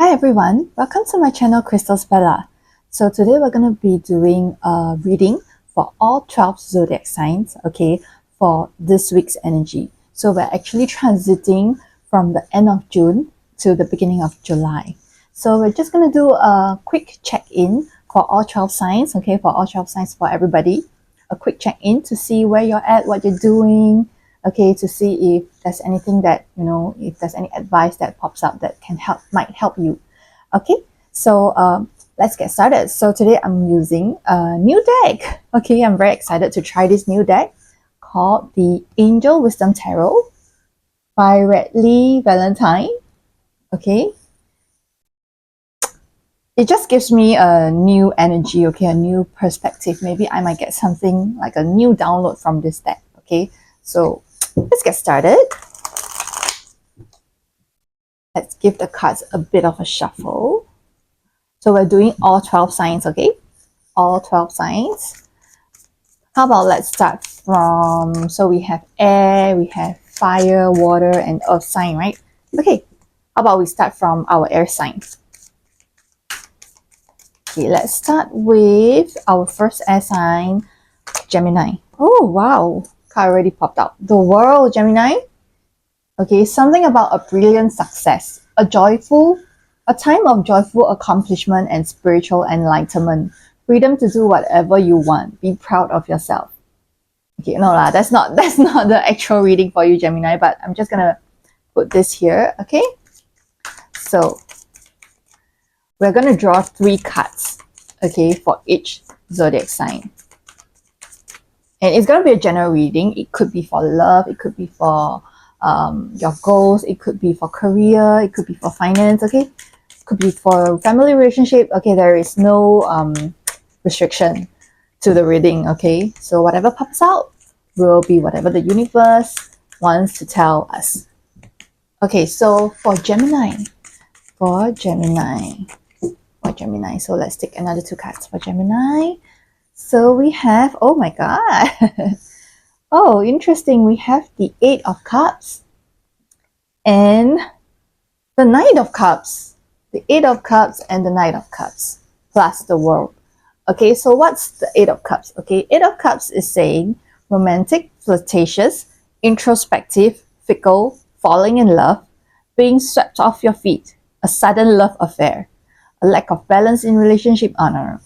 Hi everyone, welcome to my channel Crystal Bella. So today we're going to be doing a reading for all 12 zodiac signs, okay, for this week's energy. So we're actually transiting from the end of June to the beginning of July. So we're just going to do a quick check-in for all 12 signs, okay, for all 12 signs for everybody. A quick check-in to see where you're at, what you're doing, okay, to see if there's anything that, if there's any advice that pops up that might help you. Okay, so let's get started. So today I'm using a new deck. Okay, I'm very excited to try this new deck called the Angel Wisdom Tarot by Redley Valentine. Okay, it just gives me a new energy, okay, a new perspective. Maybe I might get something like a new download from this deck. Okay, so let's get started. Let's give the cards a bit of a shuffle. So we're doing all 12 signs, okay? All 12 signs. How about let's start from, so we have air, we have fire, water, and earth sign, right? Okay, how about we start from our air signs? Okay, let's start with our first air sign, Gemini. Oh, wow. Card already popped out. The World, Gemini. Okay, something about a brilliant success, a time of joyful accomplishment and spiritual enlightenment, freedom to do whatever you want, be proud of yourself. Okay, no lah, that's not the actual reading for you, Gemini, but I'm just gonna put this here, okay? So we're gonna draw 3 cards, okay, for each zodiac sign. And it's gonna be a general reading. It could be for love, it could be for your goals, it could be for career, it could be for finance, okay? It could be for family relationship, okay? There is no restriction to the reading, okay? So whatever pops out will be whatever the universe wants to tell us. Okay, so for Gemini, so let's take another 2 cards for Gemini. So we have, oh my god, oh, interesting. We have the 8 of Cups and the Knight of Cups. The 8 of Cups and the Knight of Cups plus the World. Okay, so what's the 8 of Cups? Okay, 8 of Cups is saying romantic, flirtatious, introspective, fickle, falling in love, being swept off your feet, a sudden love affair, a lack of balance in relationship. Oh, no.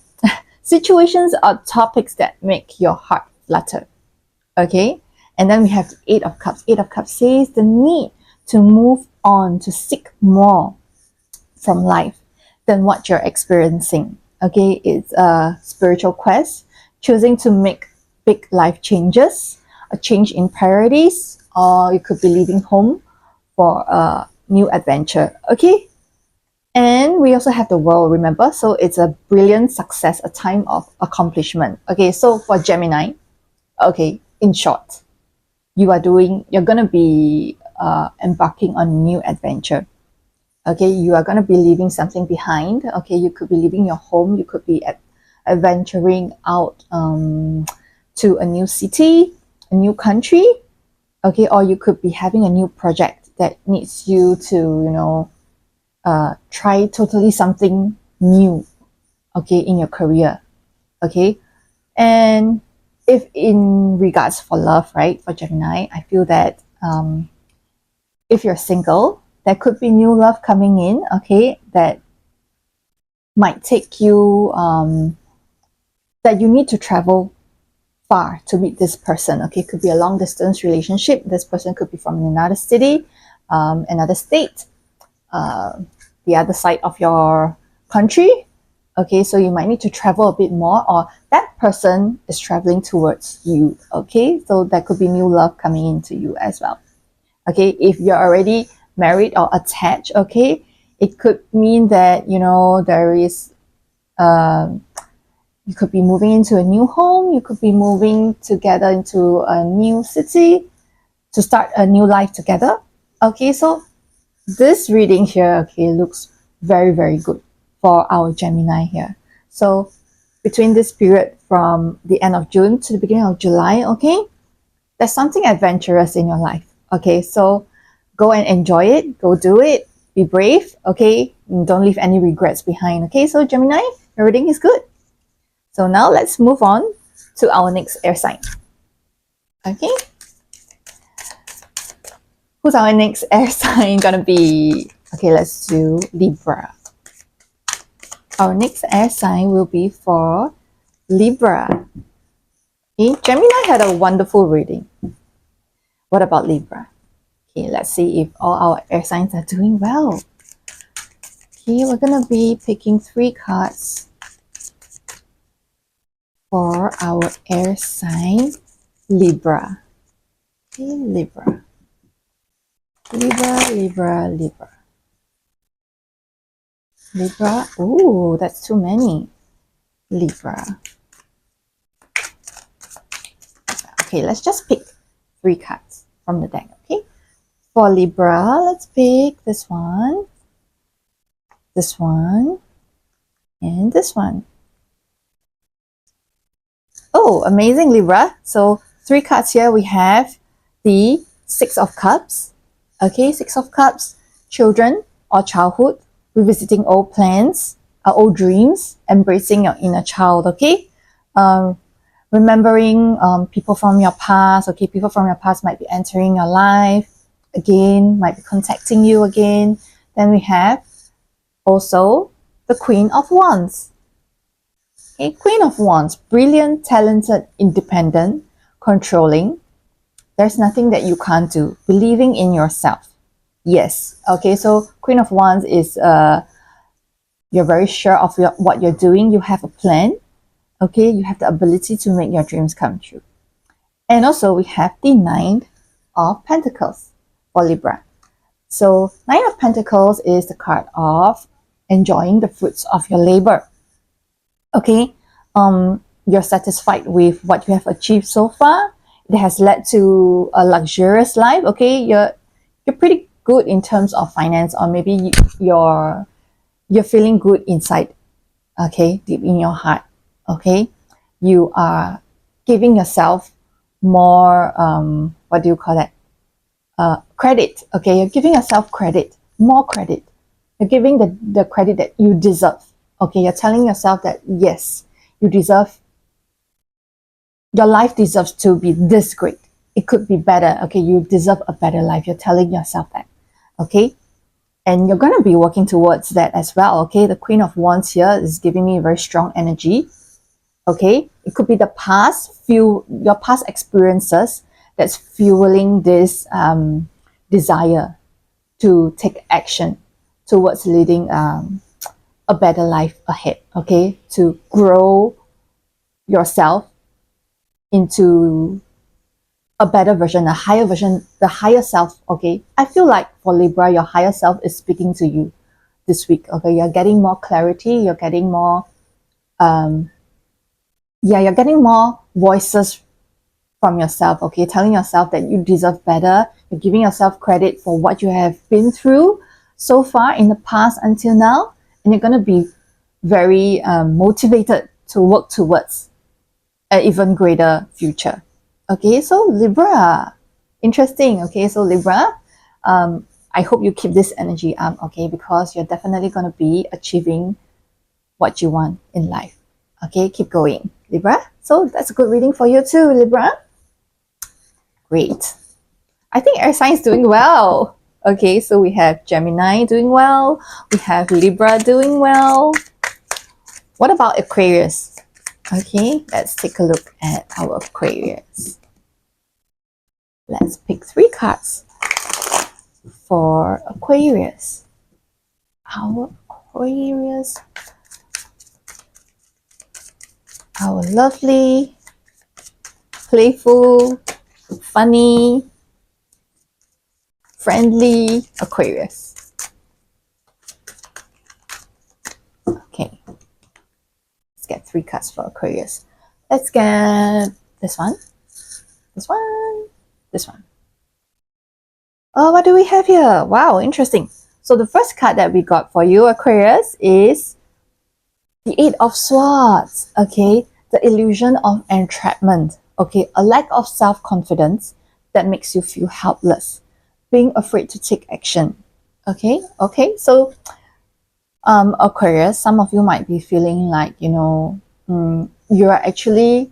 Situations or topics that make your heart flutter. Okay, and then we have the 8 of Cups. 8 of Cups says the need to move on, to seek more from life than what you're experiencing. Okay, it's a spiritual quest, choosing to make big life changes, a change in priorities, or you could be leaving home for a new adventure. Okay, and we also have the World, remember? So it's a brilliant success, a time of accomplishment. Okay, so for Gemini, okay, in short, you're going to be embarking on a new adventure. Okay, you are going to be leaving something behind. Okay, you could be leaving your home. You could be adventuring out to a new city, a new country. Okay, or you could be having a new project that needs you to, try totally something new, okay, in your career. Okay, and if in regards for love, right, for Gemini, I feel that if you're single, there could be new love coming in, okay, that might take you, that you need to travel far to meet this person, okay? It could be a long distance relationship. This person could be from another city, another state, the other side of your country, okay? So you might need to travel a bit more, or that person is traveling towards you, okay? So there could be new love coming into you as well, okay? If you're already married or attached, okay, it could mean that, there is, you could be moving into a new home, you could be moving together into a new city to start a new life together, okay? So this reading here, okay, looks very, very good for our Gemini here. So between this period from the end of June to the beginning of July, okay, there's something adventurous in your life, okay? So go and enjoy it, go do it, be brave, okay? Don't leave any regrets behind, okay? So Gemini, your reading is good. So now let's move on to our next air sign. Okay? Who's our next air sign gonna be? Okay, let's do Libra. Our next air sign will be for Libra. Okay, Gemini had a wonderful reading. What about Libra? Okay, let's see if all our air signs are doing well. Okay, we're gonna be picking 3 cards for our air sign Libra. Okay, Libra. Libra. Libra. Ooh, that's too many. Libra. Okay, let's just pick 3 cards from the deck, okay? For Libra, let's pick this one, and this one. Oh, amazing, Libra. So 3 cards here. We have the 6 of Cups. Okay, 6 of Cups, children or childhood, revisiting old plans, old dreams, embracing your inner child, okay? Remembering people from your past, okay? People from your past might be entering your life again, might be contacting you again. Then we have also the Queen of Wands. Okay, Queen of Wands, brilliant, talented, independent, controlling. There's nothing that you can't do. Believing in yourself. Yes. Okay, so Queen of Wands is you're very sure of what you're doing. You have a plan. Okay, you have the ability to make your dreams come true. And also we have the 9 of Pentacles for Libra. So 9 of Pentacles is the card of enjoying the fruits of your labor. Okay, you're satisfied with what you have achieved so far. It has led to a luxurious life. Okay, you're pretty good in terms of finance, or maybe you're feeling good inside. Okay, deep in your heart. Okay, you are giving yourself more what do you call that? Credit. Okay, you're giving yourself credit, more credit. You're giving the credit that you deserve. Okay, you're telling yourself that yes, you deserve, your life deserves to be this great. It could be better. Okay, you deserve a better life. You're telling yourself that. Okay, and you're going to be working towards that as well. Okay, the Queen of Wands here is giving me very strong energy. Okay, it could be the past, your past experiences that's fueling this desire to take action towards leading a better life ahead. Okay, to grow yourself into a better version, a higher version, the higher self. Okay, I feel like for Libra, your higher self is speaking to you this week. Okay, you're getting more clarity, you're getting more you're getting more voices from yourself. Okay, telling yourself that you deserve better. You're giving yourself credit for what you have been through so far in the past until now, and you're going to be very motivated to work towards an even greater future. Okay, so Libra, interesting. Okay, so Libra, I hope you keep this energy up, okay, because you're definitely going to be achieving what you want in life. Okay, keep going, Libra. So that's a good reading for you too, Libra. Great. I think air sign is doing well. Okay, so we have Gemini doing well. We have Libra doing well. What about Aquarius? Okay, let's take a look at our Aquarius. Let's pick 3 cards for Aquarius. Our Aquarius. Our lovely, playful, funny, friendly Aquarius. Okay, let's get 3 cards for Aquarius. Let's get this one, this one, this one. Oh, what do we have here? Wow, interesting. So the first card that we got for you, Aquarius, is the 8 of Swords. Okay, the illusion of entrapment. Okay, a lack of self-confidence that makes you feel helpless, being afraid to take action. Okay. So, Aquarius, some of you might be feeling like, you know, you are actually,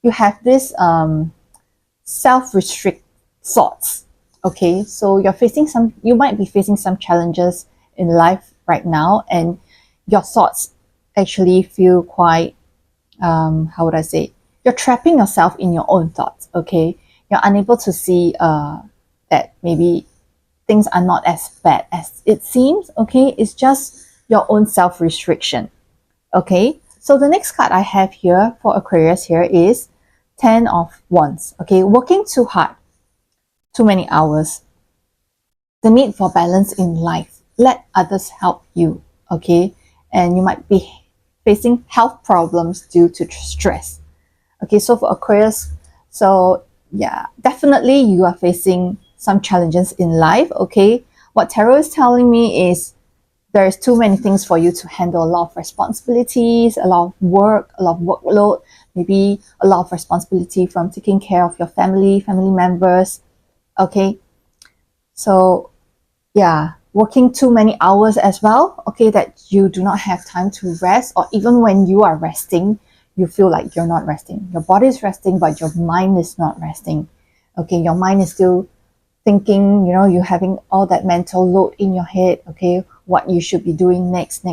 you have this self-restrict thoughts. Okay, so you might be facing some challenges in life right now, and your thoughts actually feel quite, how would I say, you're trapping yourself in your own thoughts. Okay, you're unable to see that maybe things are not as bad as it seems. Okay, it's just your own self-restriction. Okay, so the next card I have here for Aquarius here is 10 of Wands. Okay, working too hard, too many hours, the need for balance in life. Let others help you. Okay, and you might be facing health problems due to stress. Okay, so for Aquarius, so yeah, definitely you are facing some challenges in life. Okay, what tarot is telling me is there's too many things for you to handle, a lot of responsibilities, a lot of work, a lot of workload, maybe a lot of responsibility from taking care of your family members. Okay, so yeah, working too many hours as well. Okay, that you do not have time to rest, or even when you are resting, you feel like you're not resting. Your body is resting, but your mind is not resting. Okay, your mind is still thinking, you know, you're having all that mental load in your head. Okay, what you should be doing next.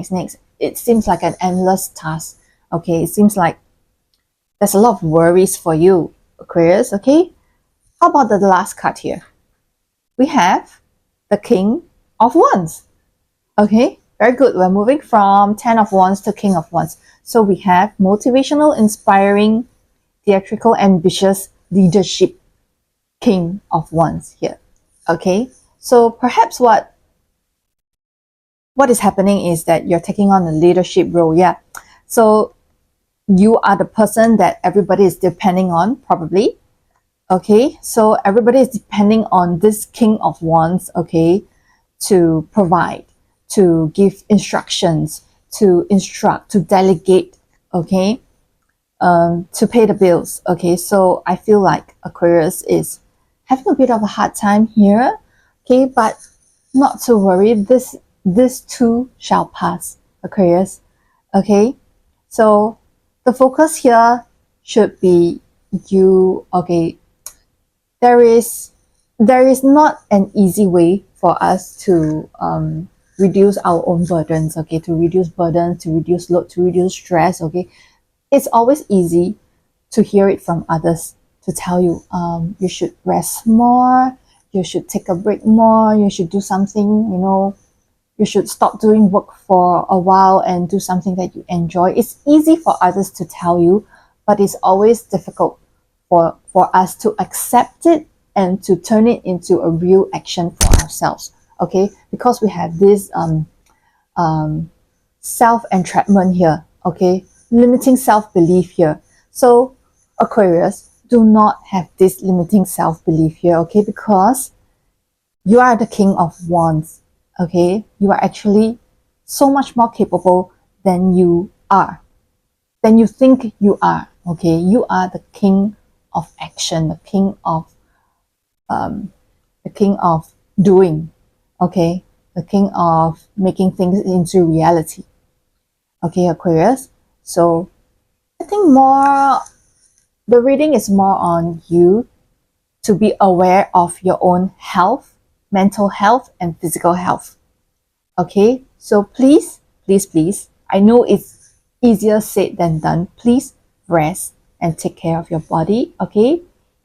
It seems like an endless task. Okay, it seems like there's a lot of worries for you, Aquarius. Okay, how about the last card here? We have the King of Wands. Okay, very good. We're moving from 10 of Wands to King of Wands. So we have motivational, inspiring, theatrical, ambitious leadership, King of Wands here. Okay, so perhaps what is happening is that you're taking on a leadership role. Yeah, so you are the person that everybody is depending on, probably. Okay, so everybody is depending on this King of Wands. Okay, to provide, to give instructions, to instruct, to delegate. Okay, to pay the bills. Okay, so I feel like Aquarius is having a bit of a hard time here. Okay, but not to worry. This too shall pass, Aquarius. Okay, so the focus here should be you. Okay, there is not an easy way for us to reduce our own burdens. Okay, to reduce burdens, to reduce load, to reduce stress. Okay, it's always easy to hear it from others, to tell you you should rest more, you should take a break more, you should do something, you know, you should stop doing work for a while and do something that you enjoy. It's easy for others to tell you, but it's always difficult for us to accept it and to turn it into a real action for ourselves. Okay, because we have this self-entrapment here. Okay, limiting self-belief here. So Aquarius, do not have this limiting self-belief here. Okay, because you are the King of Wands. Okay, you are actually so much more capable than you are, than you think you are. Okay, you are the king of action, the king of doing. Okay, the king of making things into reality. Okay, Aquarius. So I think the reading is more on you to be aware of your own health, mental health, and physical health. Okay, so please, I know it's easier said than done. Please rest and take care of your body. Okay,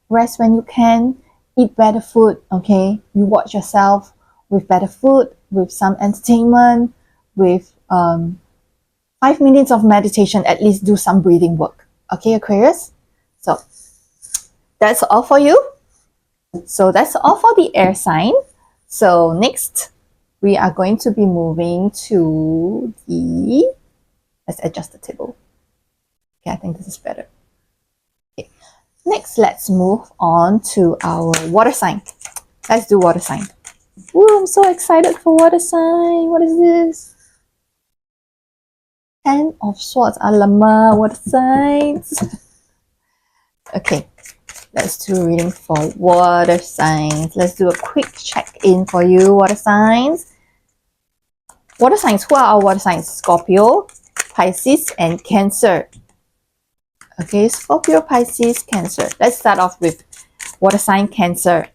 rest when you can, eat better food. Okay, you watch yourself with better food, with some entertainment, with 5 minutes of meditation, at least do some breathing work. Okay, Aquarius? So that's all for you. So that's all for the air sign. So next, we are going to be moving to let's adjust the table. Okay, I think this is better. Okay. Next, let's move on to our water sign. Let's do water sign. Ooh, I'm so excited for water sign. What is this? 10 of Swords. Alamak, water signs. Okay, let's do a reading for water signs. Let's do a quick check-in for you, water signs. Water signs. Who are our water signs? Scorpio, Pisces, and Cancer. Okay, Scorpio, Pisces, Cancer. Let's start off with water sign Cancer.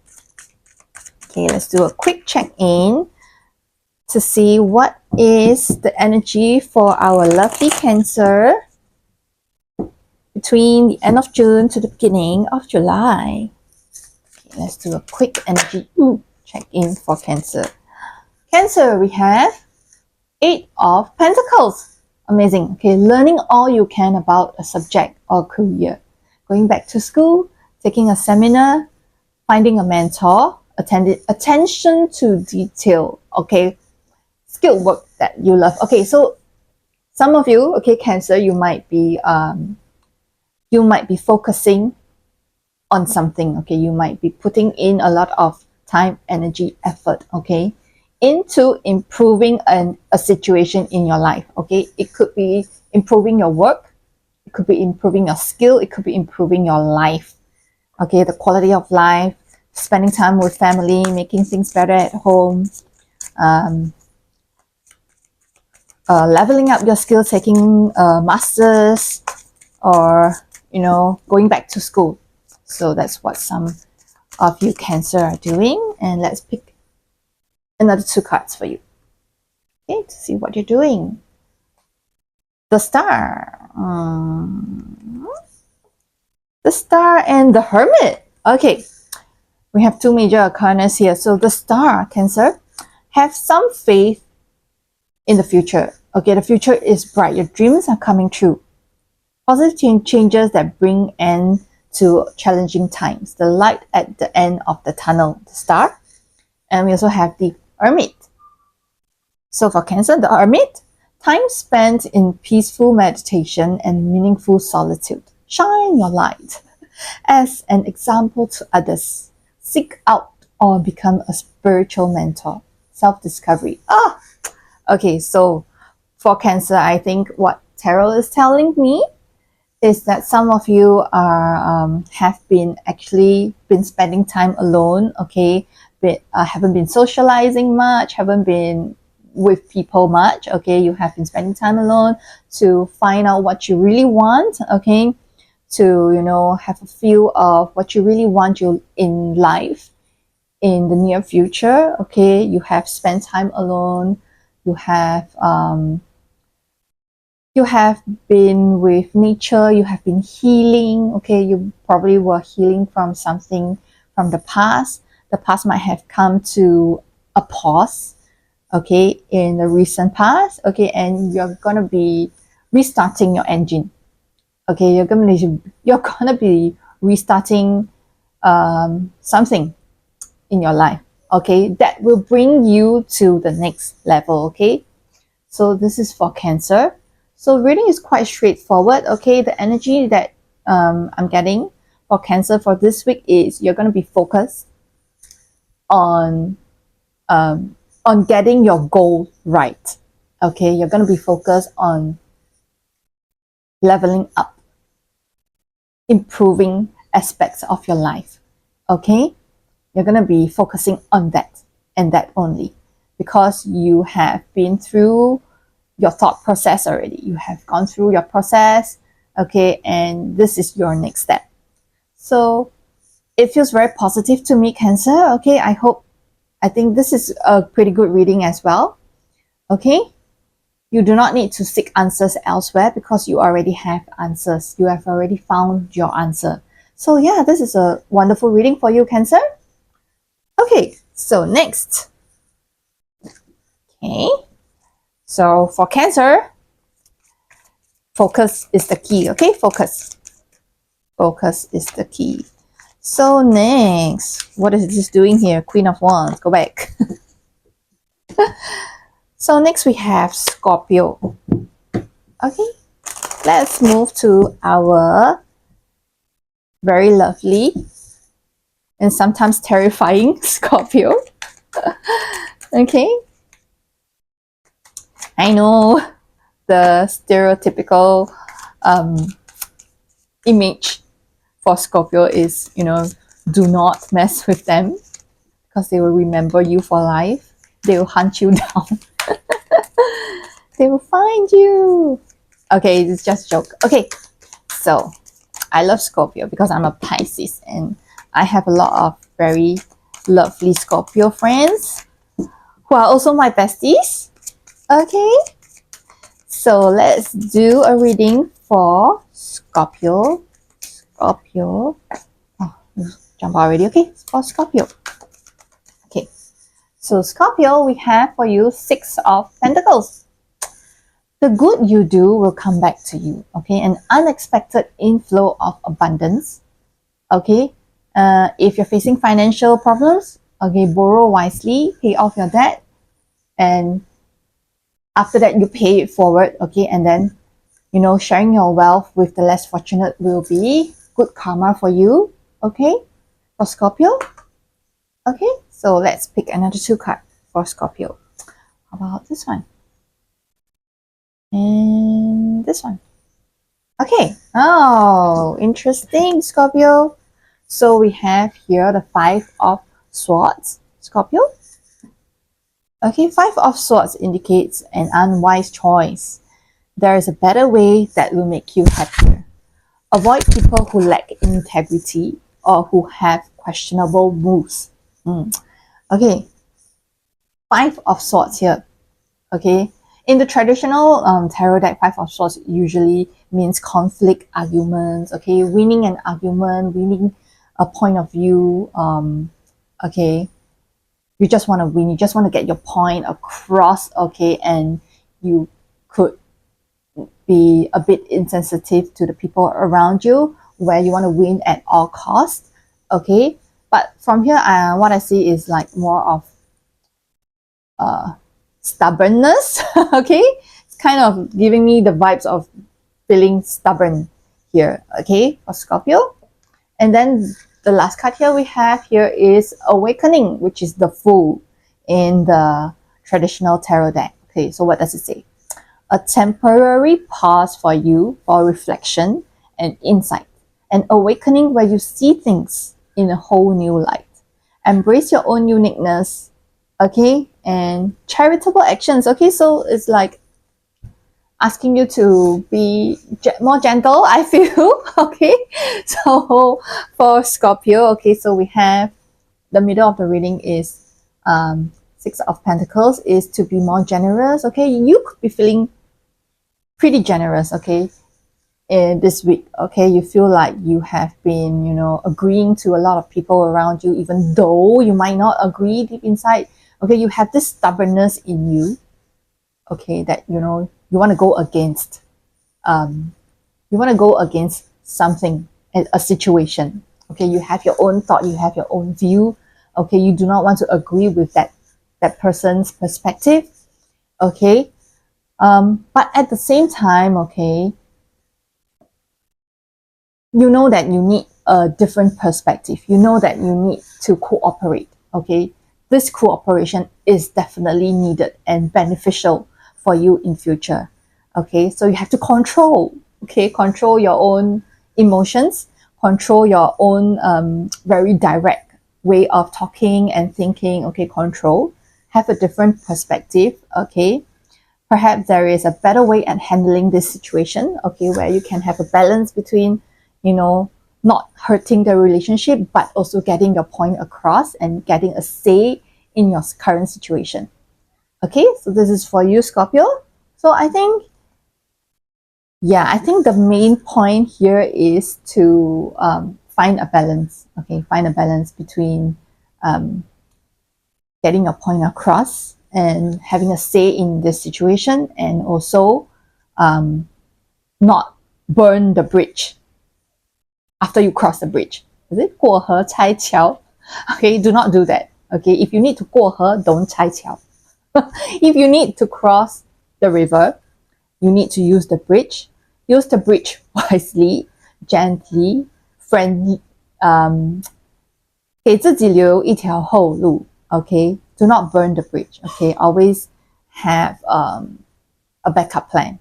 Okay, let's do a quick check-in to see what is the energy for our lovely Cancer between the end of June to the beginning of July. Okay, let's do a quick energy check-in for Cancer. Cancer, we have 8 of Pentacles. Amazing. Okay, learning all you can about a subject or career. Going back to school, taking a seminar, finding a mentor, attention to detail. Okay, skill work that you love. Okay, so some of you, okay, Cancer, you might be focusing on something. Okay, you might be putting in a lot of time, energy, effort. Okay, into improving a situation in your life. Okay, it could be improving your work, it could be improving your skill, it could be improving your life. Okay, the quality of life, spending time with family, making things better at home, leveling up your skills, taking a master's, or going back to school. So that's what some of you Cancer are doing. And let's pick another 2 cards for you, okay, to see what you're doing. The Star, the Star and the Hermit. Okay, we have 2 major arcanas here. So the Star, Cancer, have some faith in the future. Okay, the future is bright. Your dreams are coming true. Positive changes that bring end to challenging times. The light at the end of the tunnel, the Star. And we also have the Hermit. So for Cancer, the Hermit, time spent in peaceful meditation and meaningful solitude. Shine your light as an example to others. Seek out or become a spiritual mentor. Self-discovery. Okay, so for Cancer, I think what Tarot is telling me is that some of you are have been spending time alone. Okay, haven't been socializing much, haven't been with people much. Okay, you have been spending time alone to find out what you really want. Okay, to have a feel of what you really want in life in the near future. Okay, you have spent time alone. You have been with nature, you have been healing. Okay, you probably were healing from something from the past. The past might have come to a pause, okay, in the recent past. Okay, and you're gonna be restarting your engine. Okay, you're gonna be restarting something in your life. Okay, that will bring you to the next level. Okay, so this is for Cancer. So reading is quite straightforward. Okay, the energy that I'm getting for Cancer for this week is you're going to be focused on getting your goal right. Okay, you're going to be focused on leveling up, improving aspects of your life. Okay, you're going to be focusing on that and that only, because you have been through your thought process already. You have gone through your process, okay, and this is your next step. So it feels very positive to me, Cancer. Okay, I think this is a pretty good reading as well. Okay, you do not need to seek answers elsewhere because you already have answers. You have already found your answer. So yeah, this is a wonderful reading for you, Cancer. Okay, so next. Okay, so for Cancer, focus is the key. Okay, focus is the key. So next, what is this doing here? Queen of Wands, go back. So next we have Scorpio. Okay, let's move to our very lovely and sometimes terrifying Scorpio. Okay, I know the stereotypical image for Scorpio is, do not mess with them because they will remember you for life. They will hunt you down. They will find you. Okay, it's just a joke. Okay, so I love Scorpio because I'm a Pisces and I have a lot of very lovely Scorpio friends who are also my besties. Okay, so let's do a reading for Scorpio. Scorpio. Oh, jump already. Okay, for Scorpio. Okay, so Scorpio, we have for you 6 of Pentacles. The good you do will come back to you. Okay, an unexpected inflow of abundance. Okay, if you're facing financial problems, okay, borrow wisely, pay off your debt, and after that you pay it forward. Okay, and then sharing your wealth with the less fortunate will be good karma for you. Okay, for Scorpio. Okay, so let's pick another 2 cards for Scorpio. How about this one? And this one. Okay. Oh, interesting, Scorpio. So we have here the 5 of Swords, Scorpio. Okay, 5 of Swords indicates an unwise choice. There is a better way that will make you happier. Avoid people who lack integrity or who have questionable moves. Okay, 5 of Swords here. Okay, in the traditional tarot deck, 5 of Swords usually means conflict, arguments. Okay, winning an argument, winning a point of view. Okay, you just want to win, you just want to get your point across. Okay, and you could be a bit insensitive to the people around you where you want to win at all costs. Okay, but from here, what I see is like more of stubbornness. Okay, it's kind of giving me the vibes of feeling stubborn here. Okay, for Scorpio. And then the last card here we have here is Awakening, which is the Fool in the traditional tarot deck. Okay, so what does it say? A temporary pause for you for reflection and insight. An awakening where you see things in a whole new light. Embrace your own uniqueness. Okay, and charitable actions. Okay, so it's like asking you to be more gentle, I feel. Okay, so for Scorpio, okay, so we have the middle of the reading is 6 of Pentacles is to be more generous. Okay, you could be feeling pretty generous. Okay, in this week. Okay, you feel like you have been agreeing to a lot of people around you, even though you might not agree deep inside. Okay, you have this stubbornness in you. Okay, that you want to go against something, a situation. Okay, you have your own thought, you have your own view. Okay, you do not want to agree with that person's perspective. Okay, but at the same time, okay, you know that you need a different perspective. You know that you need to cooperate. Okay, this cooperation is definitely needed and beneficial for you in future. Okay, so you have to control your own emotions, control your own very direct way of talking and thinking. Okay, control, have a different perspective. Okay, perhaps there is a better way at handling this situation. Okay, where you can have a balance between not hurting the relationship, but also getting your point across and getting a say in your current situation. Okay, so this is for you, Scorpio. So I think the main point here is to find a balance. Okay, find a balance between getting your point across and having a say in this situation, and also not burn the bridge after you cross the bridge. Is it 过河拆桥? Okay, do not do that. Okay, if you need to 过河, don't 拆桥. If you need to cross the river, you need to use the bridge. Use the bridge wisely, gently, friendly. 给自己留一条后路. Okay, do not burn the bridge. Okay, always have a backup plan.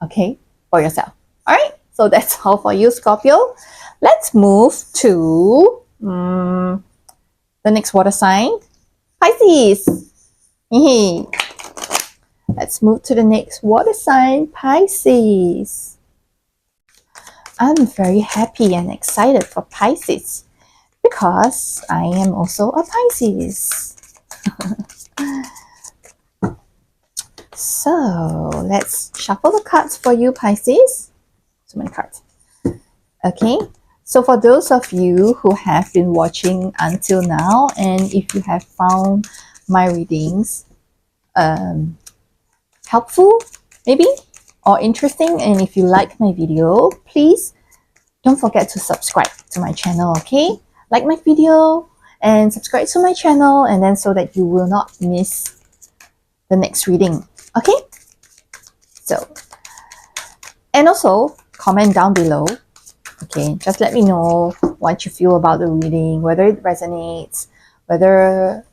Okay, for yourself. All right, so that's all for you, Scorpio. Let's move to the next water sign, Pisces. Let's move to the next water sign, Pisces. I'm very happy and excited for Pisces because I am also a Pisces. So let's shuffle the cards for you, Pisces. So many cards. Okay, so for those of you who have been watching until now, and if you have found my readings helpful, maybe, or interesting, and if you like my video, please don't forget to subscribe to my channel, okay? Like my video and subscribe to my channel, and then so that you will not miss the next reading, okay? So, and also comment down below, okay? Just let me know what you feel about the reading, whether it resonates, whether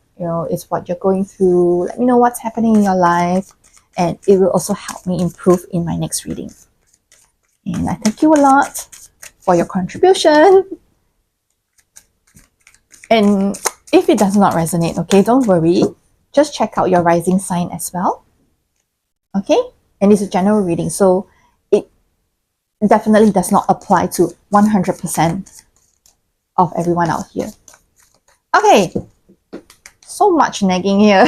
it's what you're going through. Let me know what's happening in your life, and it will also help me improve in my next reading. And I thank you a lot for your contribution. And if it does not resonate, okay, don't worry. Just check out your rising sign as well. Okay? And it's a general reading, so it definitely does not apply to 100% of everyone out here. Okay. So much nagging here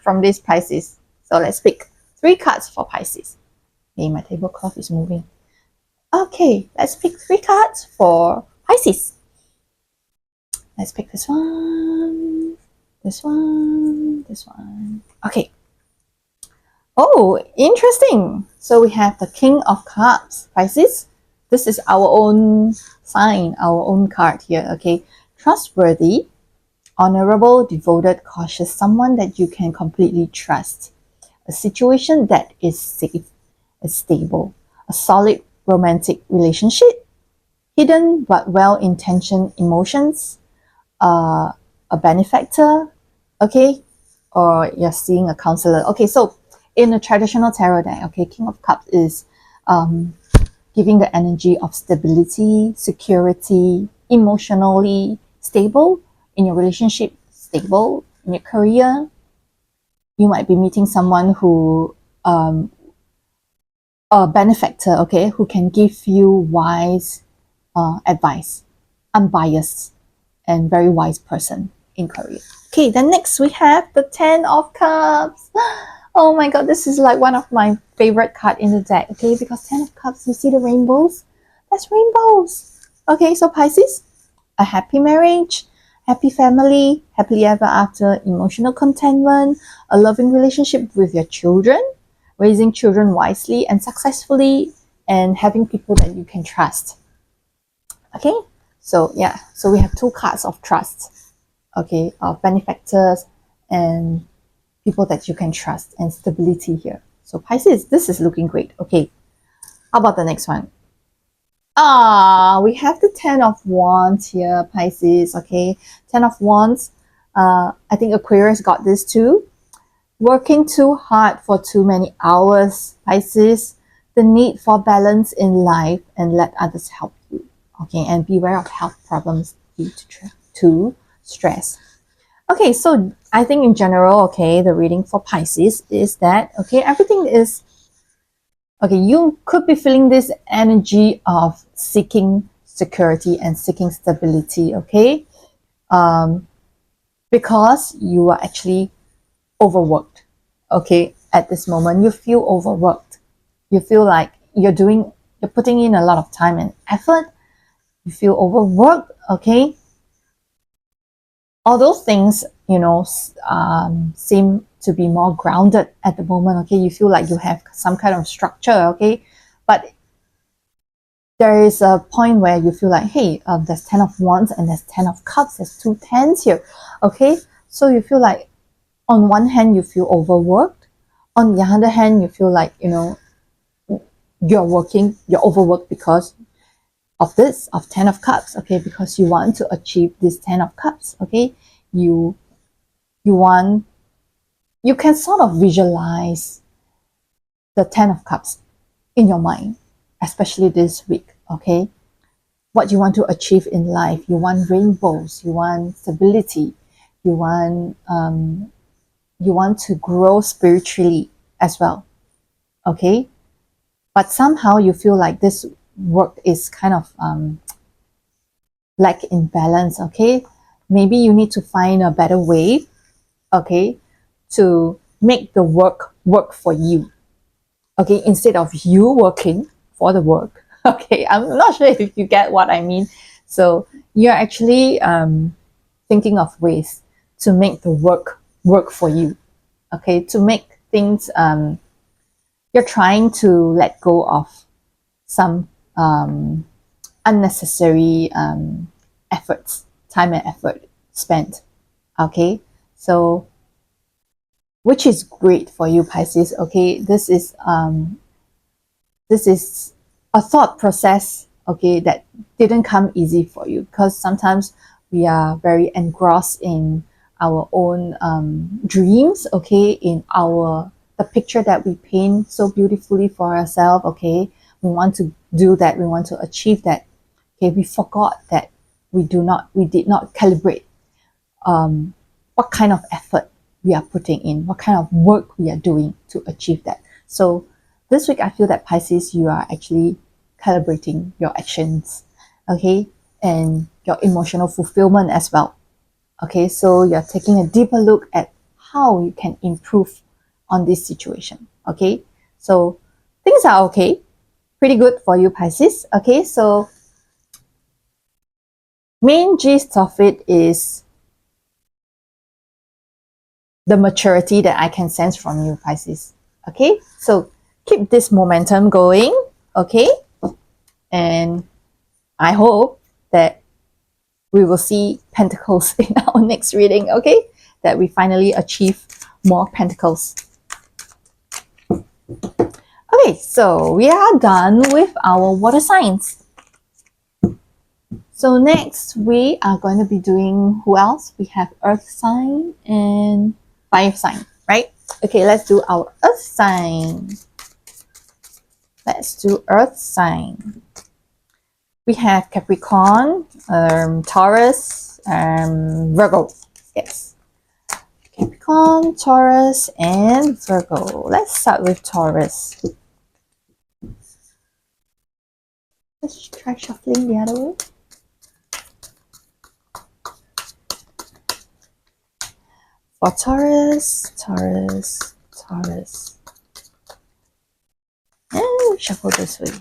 from this Pisces. So let's pick 3 cards for Pisces. Okay, my tablecloth is moving. Okay, let's pick 3 cards for Pisces. Let's pick this one, this one, this one. Okay. Oh, interesting. So we have the King of Cups, Pisces. This is our own sign, our own card here, okay? Trustworthy, honorable, devoted, cautious, someone that you can completely trust. A situation that is safe, is stable. A solid romantic relationship. Hidden but well-intentioned emotions. A benefactor, okay? Or you're seeing a counselor. Okay, so in a traditional tarot deck, okay, King of Cups is giving the energy of stability, security, emotionally stable, in your relationship, stable, in your career. You might be meeting someone who, a benefactor, okay, who can give you wise advice, unbiased, and very wise person in career. Okay, then next we have the 10 of Cups. Oh my god, this is like one of my favorite card in the deck, okay, because 10 of Cups, you see the rainbows? That's rainbows. Okay, so Pisces, a happy marriage, happy family, happily ever after, emotional contentment, a loving relationship with your children, raising children wisely and successfully, and having people that you can trust. Okay, so yeah, so we have 2 cards of trust, okay, of benefactors and people that you can trust, and stability here. So Pisces, this is looking great. Okay, how about the next one? We have the 10 of Wands here, Pisces, okay? 10 of Wands, I think Aquarius got this too. Working too hard for too many hours, Pisces. The need for balance in life, and let others help you, okay? And beware of health problems due to stress. Okay, so I think in general, okay, the reading for Pisces is that, okay, everything is, okay, you could be feeling this energy of seeking security and seeking stability, okay? Because you are actually overworked, okay? At this moment, you feel overworked. You feel like you're putting in a lot of time and effort. You feel overworked, okay? All those things, seem to be more grounded at the moment, okay? You feel like you have some kind of structure, okay? But there is a point where you feel like, hey, there's 10 of Wands and there's 10 of Cups, there's 2 10s here, okay? So you feel like, on one hand, you feel overworked. On the other hand, you feel like, you're overworked because of this, of 10 of Cups, okay? Because you want to achieve this 10 of Cups, okay? You can sort of visualize the 10 of Cups in your mind, especially this week, okay? What you want to achieve in life. You want rainbows, you want stability, you want to grow spiritually as well, okay? But somehow you feel like this work is kind of lack in balance, okay? Maybe you need to find a better way, okay, to make the work work for you, okay, instead of you working for the work. Okay, I'm not sure if you get what I mean. So you're actually thinking of ways to make the work work for you, okay, to make things, you're trying to let go of some unnecessary efforts, time and effort spent, okay? So which is great for you, Pisces, okay? This is a thought process, okay, that didn't come easy for you, because sometimes we are very engrossed in our own dreams, okay, in the picture that we paint so beautifully for ourselves, okay? We want to do that, we want to achieve that, okay? We forgot that we did not calibrate what kind of effort we are putting in, what kind of work we are doing to achieve that. So this week, I feel that Pisces, you are actually calibrating your actions, okay, and your emotional fulfillment as well, okay? So you're taking a deeper look at how you can improve on this situation, okay? So things are okay, pretty good for you, Pisces, okay? So main gist of it is the maturity that I can sense from you, Pisces, okay? So keep this momentum going, okay? And I hope that we will see pentacles in our next reading, okay? That we finally achieve more pentacles. Okay, so we are done with our water signs. So next we are going to be doing, who else? We have earth sign and fire sign, right? Okay, let's do our earth sign. Let's do earth sign. We have Capricorn, Taurus, Virgo. Yes. Capricorn, Taurus, and Virgo. Let's start with Taurus. Let's try shuffling the other way. For Taurus, Taurus, Taurus. And shuffle this way.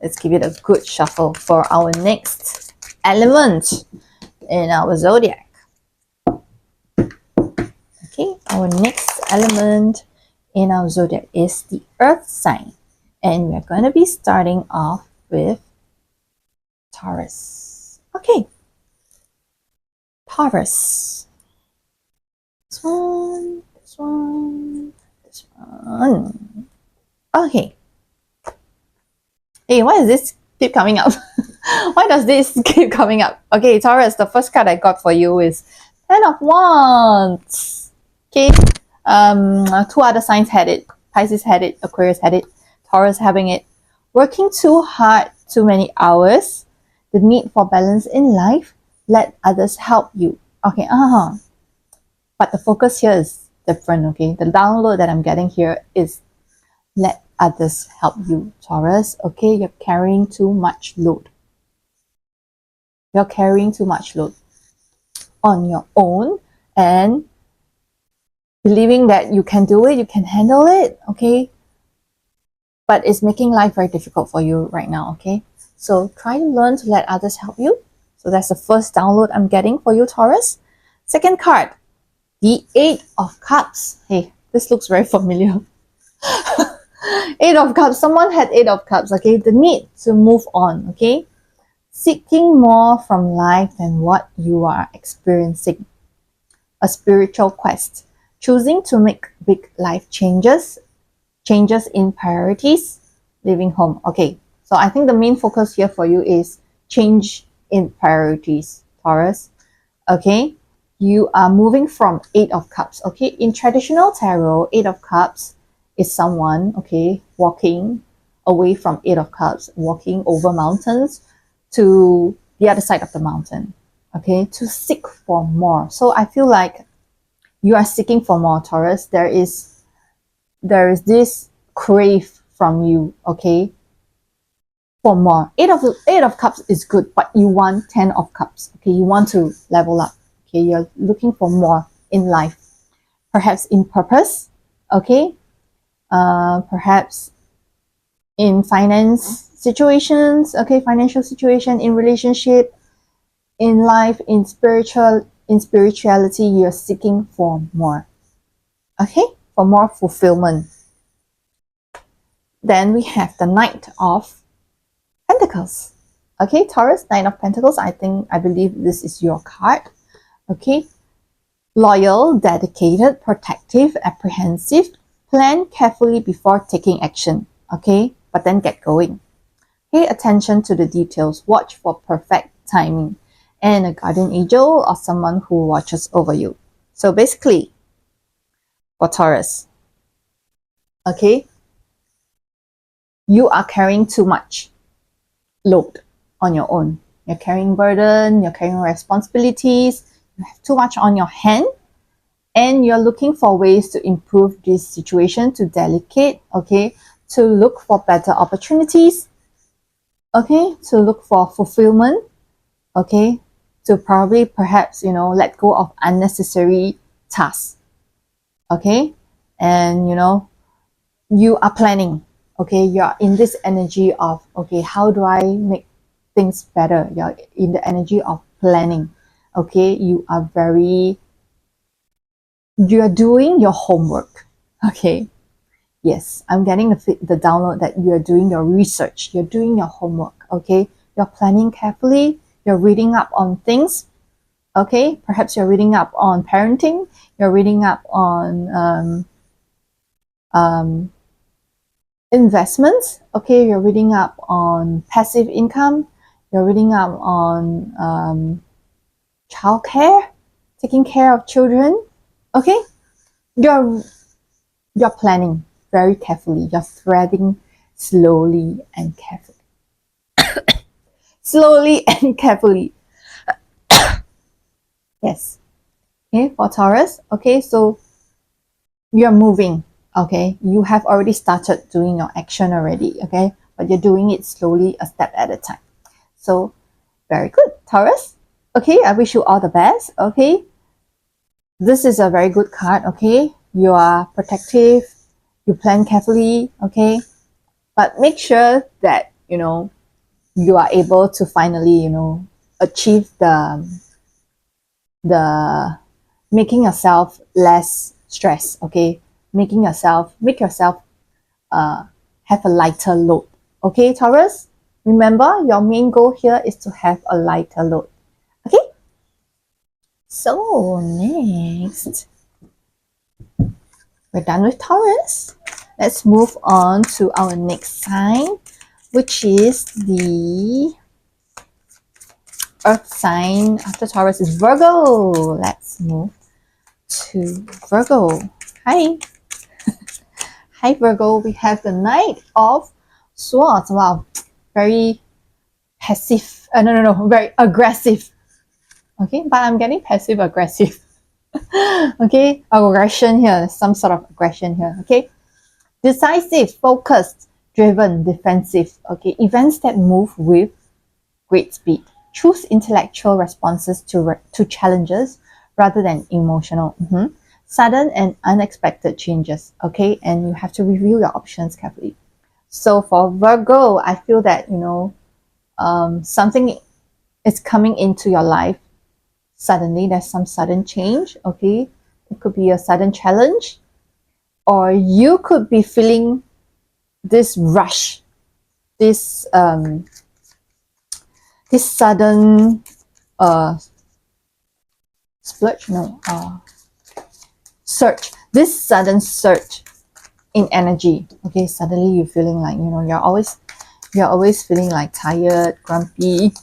Let's give it a good shuffle for our next element in our zodiac. Okay, our next element in our zodiac is the earth sign. And we're going to be starting off with Taurus. Okay, Taurus. This one, this one, this one. Okay. Hey, why does this keep coming up? Why does this keep coming up? Okay, Taurus, the first card I got for you is Ten of Wands. Okay, two other signs had it. Pisces had it, Aquarius had it, Taurus having it. Working too hard, too many hours, the need for balance in life, let others help you. Okay, but the focus here is different, okay? The download that I'm getting here is let others help you, Taurus. Okay, you're carrying too much load. You're carrying too much load on your own and believing that you can do it, you can handle it, okay? But it's making life very difficult for you right now, okay? So try to learn to let others help you. So that's the first download I'm getting for you, Taurus. Second card, the Eight of Cups. Hey, this looks very familiar. Eight of Cups, someone had Eight of Cups, okay? The need to move on, okay? Seeking more from life than what you are experiencing. A spiritual quest. Choosing to make big life changes in priorities, leaving home. Okay, so I think the main focus here for you is change in priorities, Taurus. Okay, you are moving from Eight of Cups. Okay, in traditional tarot, Eight of Cups is someone, okay, walking away from Eight of Cups, walking over mountains to the other side of the mountain, okay, to seek for more. So I feel like you are seeking for more, Taurus. There is there is this crave from you, okay, for more. Eight of cups is good, but you want 10 of cups. Okay, you want to level up. Okay, you're looking for more in life, perhaps in purpose. Okay, perhaps in finance situations. Okay, financial situation, in relationship, in life, in spirituality. You're seeking for more. Okay, for more fulfillment. Then we have the Knight of Pentacles. Okay, Taurus, Knight of Pentacles. I believe this is your card. Okay, loyal, dedicated, protective, apprehensive. Plan carefully before taking action. Okay, but then get going. Pay attention to the details. Watch for perfect timing. And a guardian angel or someone who watches over you. So basically, for Taurus, okay, you are carrying too much load on your own. You're carrying burden, you're carrying responsibilities, you have too much on your hand, and you're looking for ways to improve this situation, to delegate, okay, to look for better opportunities, okay, to look for fulfillment, okay, to probably perhaps, let go of unnecessary tasks, okay, and you are planning, okay, you're in this energy of, okay, how do I make things better? You're in the energy of planning, okay, you're doing your homework, okay. Yes, I'm getting the download that you're doing your research, you're doing your homework, okay, you're planning carefully, you're reading up on things, okay, perhaps you're reading up on parenting, you're reading up on investments, okay, you're reading up on passive income, you're reading up on childcare, taking care of children, okay, you're planning very carefully, you're threading slowly and carefully. Slowly and carefully. Yes. Okay, for Taurus, okay, so you're moving, okay, you have already started doing your action already, okay, but you're doing it slowly, a step at a time. So very good, Taurus. Okay, I wish you all the best. Okay, this is a very good card. Okay, you are protective, you plan carefully, okay, but make sure that you are able to finally achieve the making yourself less stress, okay, make yourself have a lighter load, okay, Taurus. Remember, your main goal here is to have a lighter load. Okay, so next, we're done with Taurus. Let's move on to our next sign, which is the earth sign after Taurus is Virgo. Let's move to Virgo. Hi. Hi, Virgo. We have the Knight of Swords. Wow, very passive. No, very aggressive. Okay, but I'm getting passive aggressive. Okay, aggression here, some sort of aggression here. Okay, decisive, focused, driven, defensive. Okay, events that move with great speed. Choose intellectual responses to challenges rather than emotional. Sudden and unexpected changes. Okay, and you have to review your options carefully. So for Virgo, I feel that something is coming into your life suddenly. There's some sudden change. Okay, it could be a sudden challenge, or you could be feeling this rush, this sudden splurge, no, surge, this sudden surge in energy. Okay, suddenly you're feeling like you're always feeling like tired, grumpy,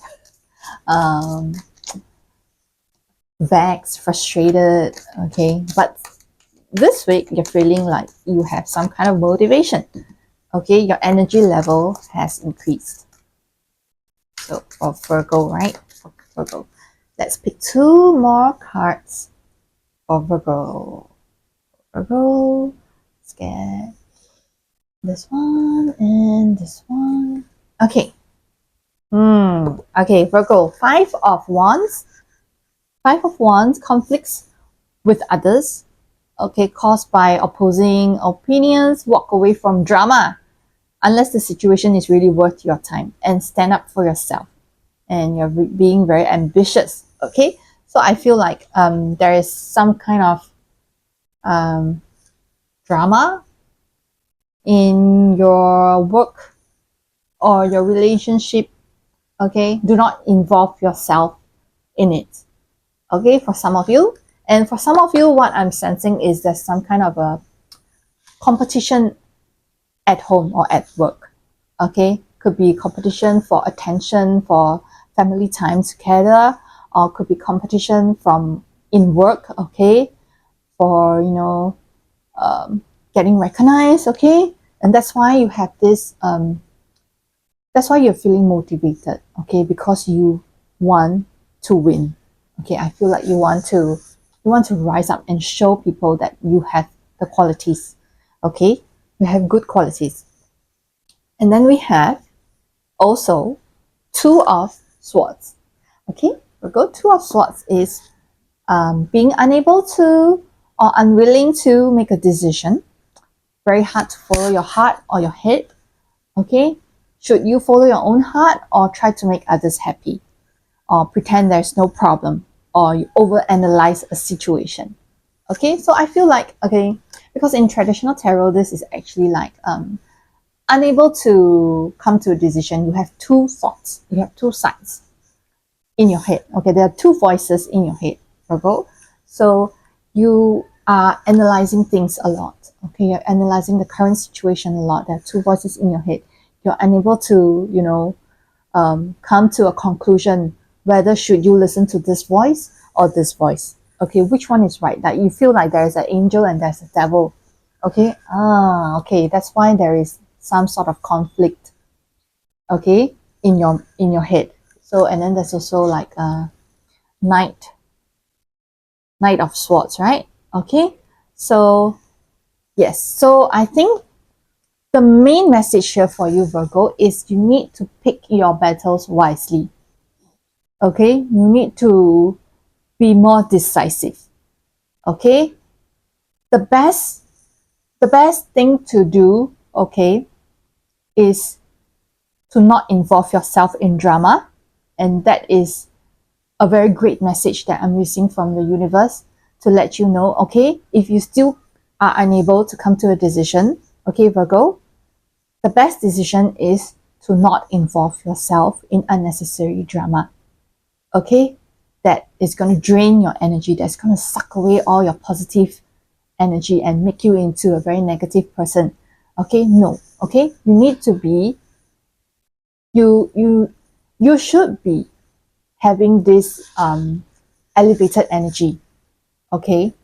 vexed, frustrated. Okay, but this week you're feeling like you have some kind of motivation. Okay, your energy level has increased. So for Virgo, right? For Virgo, let's pick two more cards for Virgo. Virgo, let's get this one and this one. Okay. Okay, Virgo, Five of Wands. Five of Wands, conflicts with others. Okay, caused by opposing opinions. Walk away from drama unless the situation is really worth your time, and stand up for yourself. And you're being very ambitious. Okay, so I feel like there is some kind of drama in your work or your relationship. Okay, do not involve yourself in it. Okay, for some of you. And for some of you, what I'm sensing is there's some kind of a competition at home or at work. Okay, could be competition for attention, for family time together, or could be competition from in work. Okay, for getting recognized. Okay, and that's why you have this. That's why you're feeling motivated. Okay, because you want to win. Okay, I feel like you want to rise up and show people that you have the qualities. Okay, you have good qualities. And then we have also Two of Swords. Okay, Virgo, Two of Swords is being unable to or unwilling to make a decision. Very hard to follow your heart or your head. Okay, should you follow your own heart or try to make others happy, or pretend there's no problem, or you overanalyze a situation? Okay, so I feel like, okay, because in traditional tarot, this is actually like unable to come to a decision. You have two thoughts, you have two sides in your head. Okay, there are two voices in your head, Virgo. So you are analyzing things a lot. Okay, you're analyzing the current situation a lot. There are two voices in your head. You're unable to, come to a conclusion whether should you listen to this voice or this voice. Okay, which one is right? That you feel like there is an angel and there's a devil. Okay, okay, that's why there is some sort of conflict. Okay, in your head. So, and then there's also like a Knight of Swords, right? Okay, so yes, so I think the main message here for you, Virgo, is you need to pick your battles wisely. Okay, you need to be more decisive. Okay, the best thing to do, okay, is to not involve yourself in drama. And that is a very great message that I'm receiving from the universe, to let you know, okay, if you still are unable to come to a decision, okay, Virgo, the best decision is to not involve yourself in unnecessary drama. Okay, that is going to drain your energy, that's going to suck away all your positive energy and make you into a very negative person. Okay, no. Okay, you need to be, you should be having this elevated energy. Okay,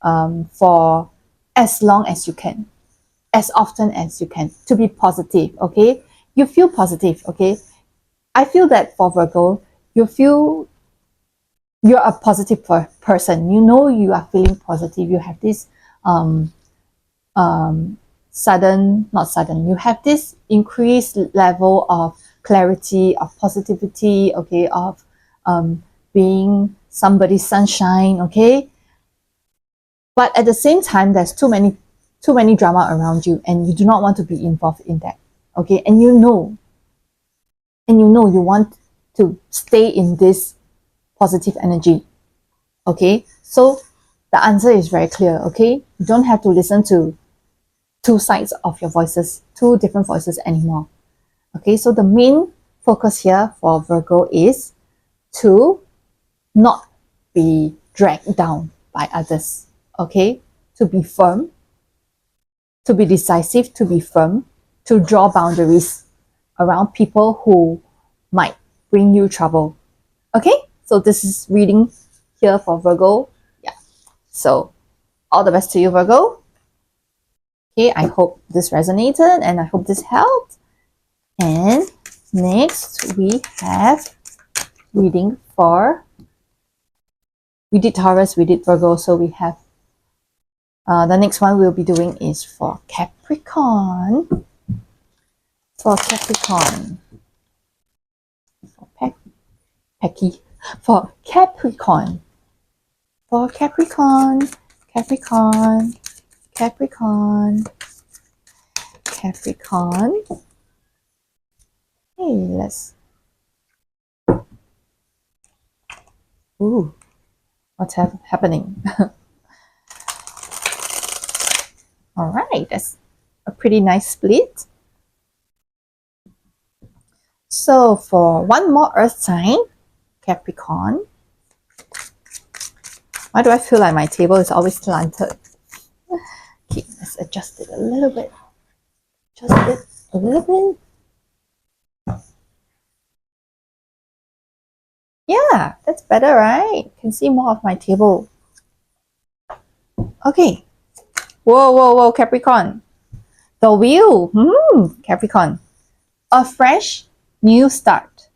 for as long as you can, as often as you can, to be positive. Okay, you feel positive. Okay, I feel that for Virgo, you feel you're a positive person. You know, you are feeling positive. You have this you have this increased level of clarity, of positivity, okay, of being somebody's sunshine. Okay, but at the same time, there's too many drama around you, and you do not want to be involved in that. Okay, and you know you want to stay in this positive energy. Okay, so the answer is very clear. Okay, you don't have to listen to two sides of your voices, two different voices anymore. Okay, so the main focus here for Virgo is to not be dragged down by others. Okay, to be firm, to be decisive, to be firm, to draw boundaries around people who might bring you trouble. Okay, so this is reading here for Virgo. Yeah, so all the best to you, Virgo. Okay, I hope this resonated and I hope this helped. And next we have reading for, we did Taurus, we did Virgo, so we have The next one we'll be doing is for Capricorn. For Capricorn. For Capricorn. For Capricorn. Capricorn. Capricorn. Capricorn. Hey, let's... Ooh, what's happening? All right, that's a pretty nice split. So for one more earth sign, Capricorn. Why do I feel like my table is always slanted? Okay, let's adjust it a little bit. Adjust it a little bit. Yeah, that's better, right? You can see more of my table. Okay. Whoa, whoa, whoa, Capricorn. The wheel. Capricorn. A fresh, new start.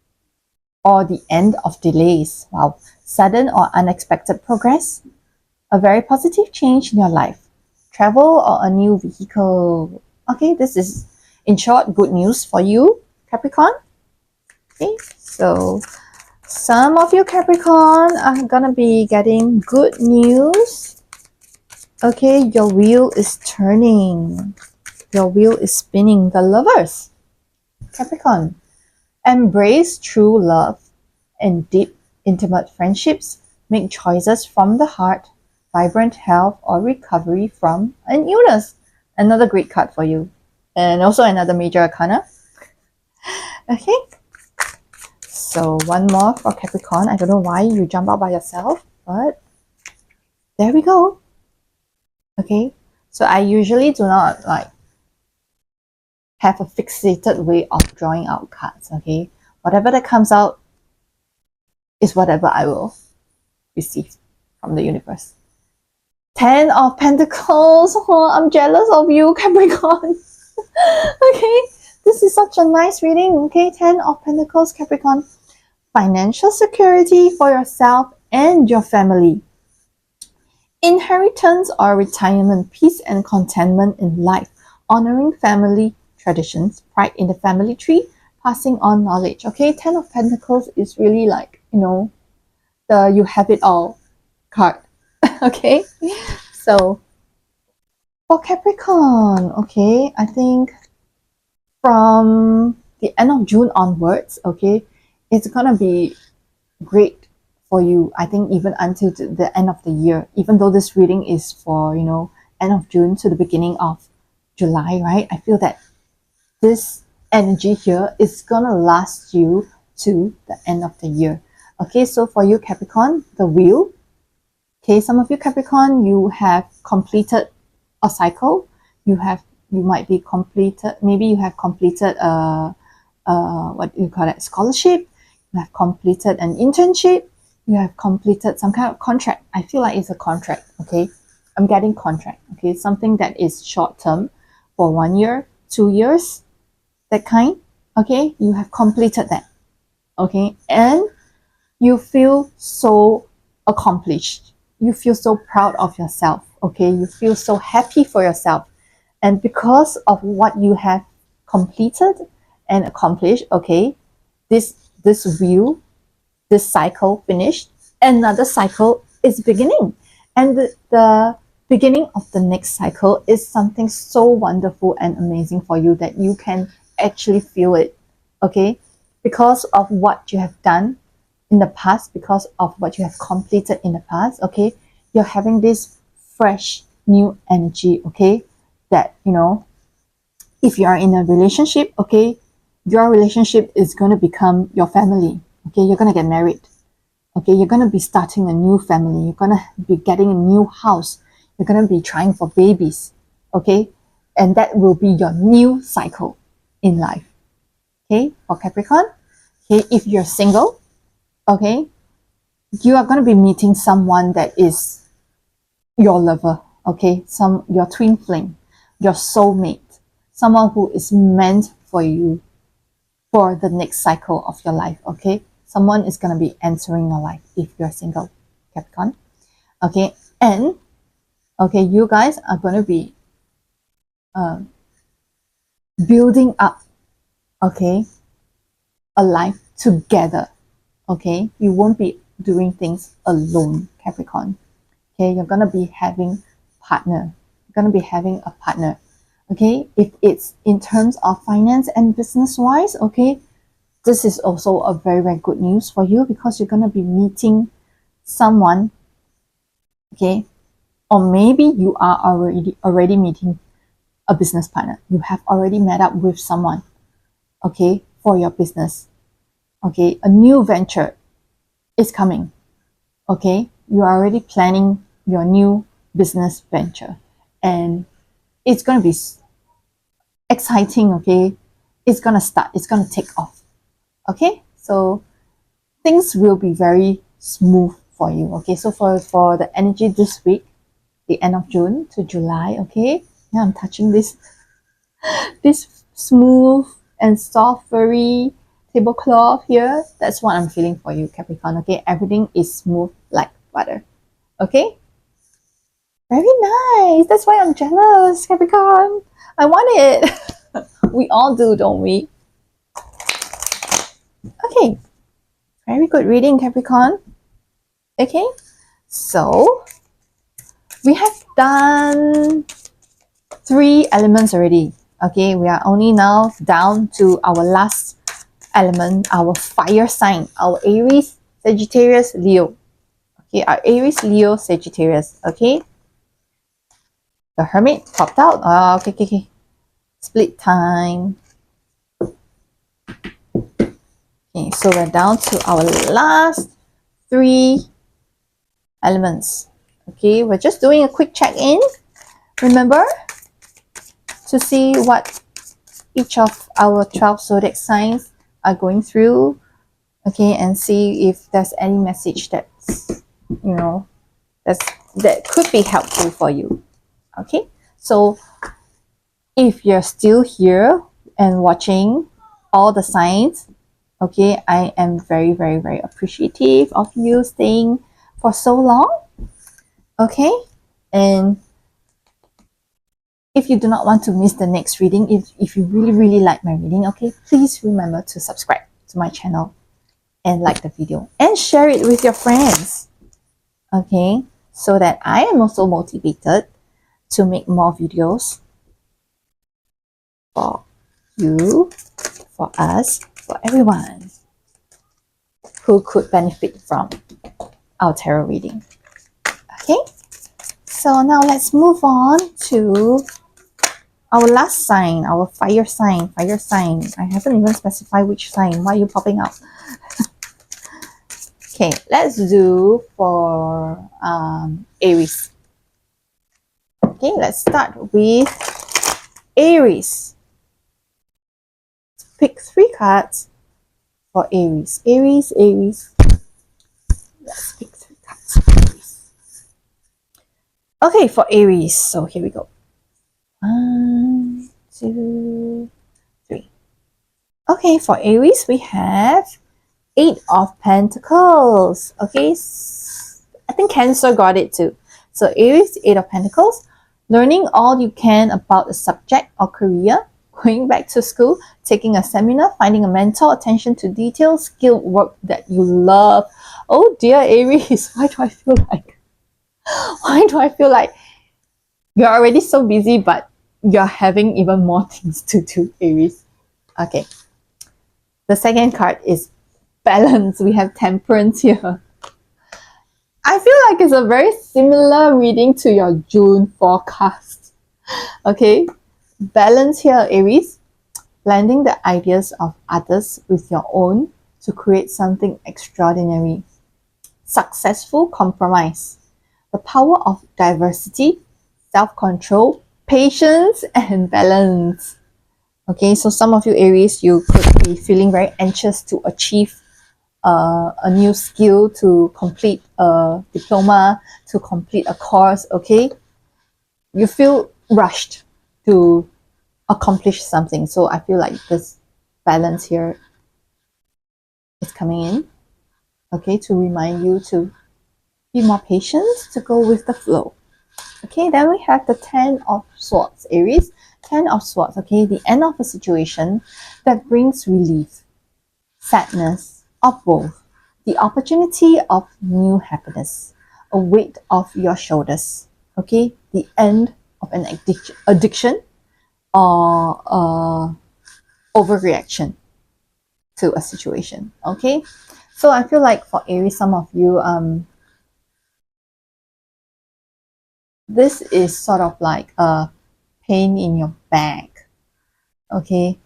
Or the end of delays. Wow. Sudden or unexpected progress. A very positive change in your life. Travel or a new vehicle. Okay, this is, in short, good news for you, Capricorn. Okay, so some of you Capricorn are gonna be getting good news. Okay, your wheel is turning. Your wheel is spinning. The Lovers. Capricorn. Embrace true love and deep, intimate friendships. Make choices from the heart. Vibrant health or recovery from an illness. Another great card for you. And also another major arcana. Okay. So one more for Capricorn. I don't know why you jump out by yourself, but there we go. Okay. So I usually do not like have a fixated way of drawing out cards. Okay. Whatever that comes out is whatever I will receive from the universe. 10 of Pentacles. Oh, I'm jealous of you, Capricorn. Okay. This is such a nice reading. Okay. 10 of Pentacles, Capricorn. Financial security for yourself and your family. Inheritance or retirement, peace and contentment in life, honoring family traditions, pride in the family tree, passing on knowledge. Okay, 10 of Pentacles is really like, you know, the you have it all card. Okay, so for Capricorn, okay, I think from the end of June onwards, okay, it's gonna be great for you. I think even until the end of the year, even though this reading is for, you know, end of June to the beginning of July, right? I feel that this energy here is gonna last you to the end of the year. Okay, so for you Capricorn, the wheel. Okay, some of you Capricorn, you have completed a cycle. You might be completed, maybe you have completed what do you call it, scholarship. You have completed an internship. You have completed some kind of contract. I feel like it's a contract. Okay, I'm getting contract. Okay, something that is short term for 1 year, 2 years, that kind. Okay, you have completed that. Okay, and you feel so accomplished. You feel so proud of yourself. Okay, you feel so happy for yourself. And because of what you have completed and accomplished, okay, this wheel, this cycle finished, another cycle is beginning. And the beginning of the next cycle is something so wonderful and amazing for you that you can actually feel it. Okay, because of what you have done in the past, because of what you have completed in the past, okay, you're having this fresh new energy. Okay, that, you know, if you are in a relationship, okay, your relationship is going to become your family. Okay, you're going to get married. Okay, you're going to be starting a new family. You're going to be getting a new house. You're going to be trying for babies. Okay, and that will be your new cycle in life. Okay, for Capricorn. Okay, if you're single, okay, you are going to be meeting someone that is your lover. Okay, your twin flame, your soulmate, someone who is meant for you for the next cycle of your life. Okay, someone is going to be entering your life if you're single, Capricorn. Okay, and Okay, you guys are going to be building up, okay, a life together. Okay, you won't be doing things alone, Capricorn. Okay, you're gonna be having partner. You're gonna be having a partner. Okay, if it's in terms of finance and business wise, okay, this is also a very, very good news for you because you're gonna be meeting someone, okay, or maybe you are already meeting a business partner. You have already met up with someone, okay, for your business. Okay, a new venture is coming. Okay, you are already planning your new business venture, and it's going to be exciting. Okay, it's going to start, it's going to take off. Okay, so things will be very smooth for you. Okay, so for the energy this week, the end of June to July, okay, yeah, I'm touching this smooth and soft furry tablecloth here. That's what I'm feeling for you, Capricorn. Okay, everything is smooth like butter. Okay, very nice. That's why I'm jealous, Capricorn. I want it. We all do, don't we? Okay, very good reading, Capricorn. Okay, so we have done 3 elements already. Okay, we are only now down to our last element, our fire sign, our Aries, Sagittarius, Leo. Okay, our Aries, Leo, Sagittarius. Okay, the Hermit popped out. Oh, okay. Split time. Okay, so we're down to our last 3 elements. Okay, we're just doing a quick check-in. Remember to see what each of our 12 zodiac signs are going through. Okay, and see if there's any message that's, you know, that could be helpful for you. Okay, so if you're still here and watching all the signs, okay, I am very, very, very appreciative of you staying for so long. Okay, and if you do not want to miss the next reading, if you really, really like my reading, okay, please remember to subscribe to my channel and like the video and share it with your friends. Okay, so that I am also motivated to make more videos for you, for us, for everyone who could benefit from our tarot reading. Okay, so now let's move on to our last sign, our fire sign. Fire sign. I haven't even specified which sign. Why are you popping out? Okay, let's do for Aries. Okay, let's start with Aries. Pick 3 cards for Aries. Aries. Let's pick 3 cards for Aries. Okay, for Aries. So here we go. 1, 2, 3. Okay, for Aries, we have 8 of Pentacles. Okay, I think Cancer got it too. So Aries, 8 of Pentacles. Learning all you can about a subject or career, going back to school, taking a seminar, finding a mentor, attention to detail, skilled work that you love. Oh dear, Aries, why do I feel like you're already so busy, but you're having even more things to do, Aries? Okay. The second card is Balance. We have Temperance here. I feel like it's a very similar reading to your June forecast. Okay, balance here, Aries. Blending the ideas of others with your own to create something extraordinary. Successful compromise. The power of diversity, self-control, patience, and balance. Okay, so some of you Aries, you could be feeling very anxious to achieve a new skill, to complete a diploma, to complete a course. Okay, you feel rushed to accomplish something. So I feel like this balance here is coming in, okay, to remind you to be more patient, to go with the flow. Okay, then we have the Ten of Swords, Aries. Ten of Swords, okay, the end of a situation that brings relief, sadness, or both. The opportunity of new happiness, a weight off your shoulders, okay, the end of an addiction or overreaction to a situation, okay. So I feel like for Aries, some of you, this is sort of like a pain in your back, okay,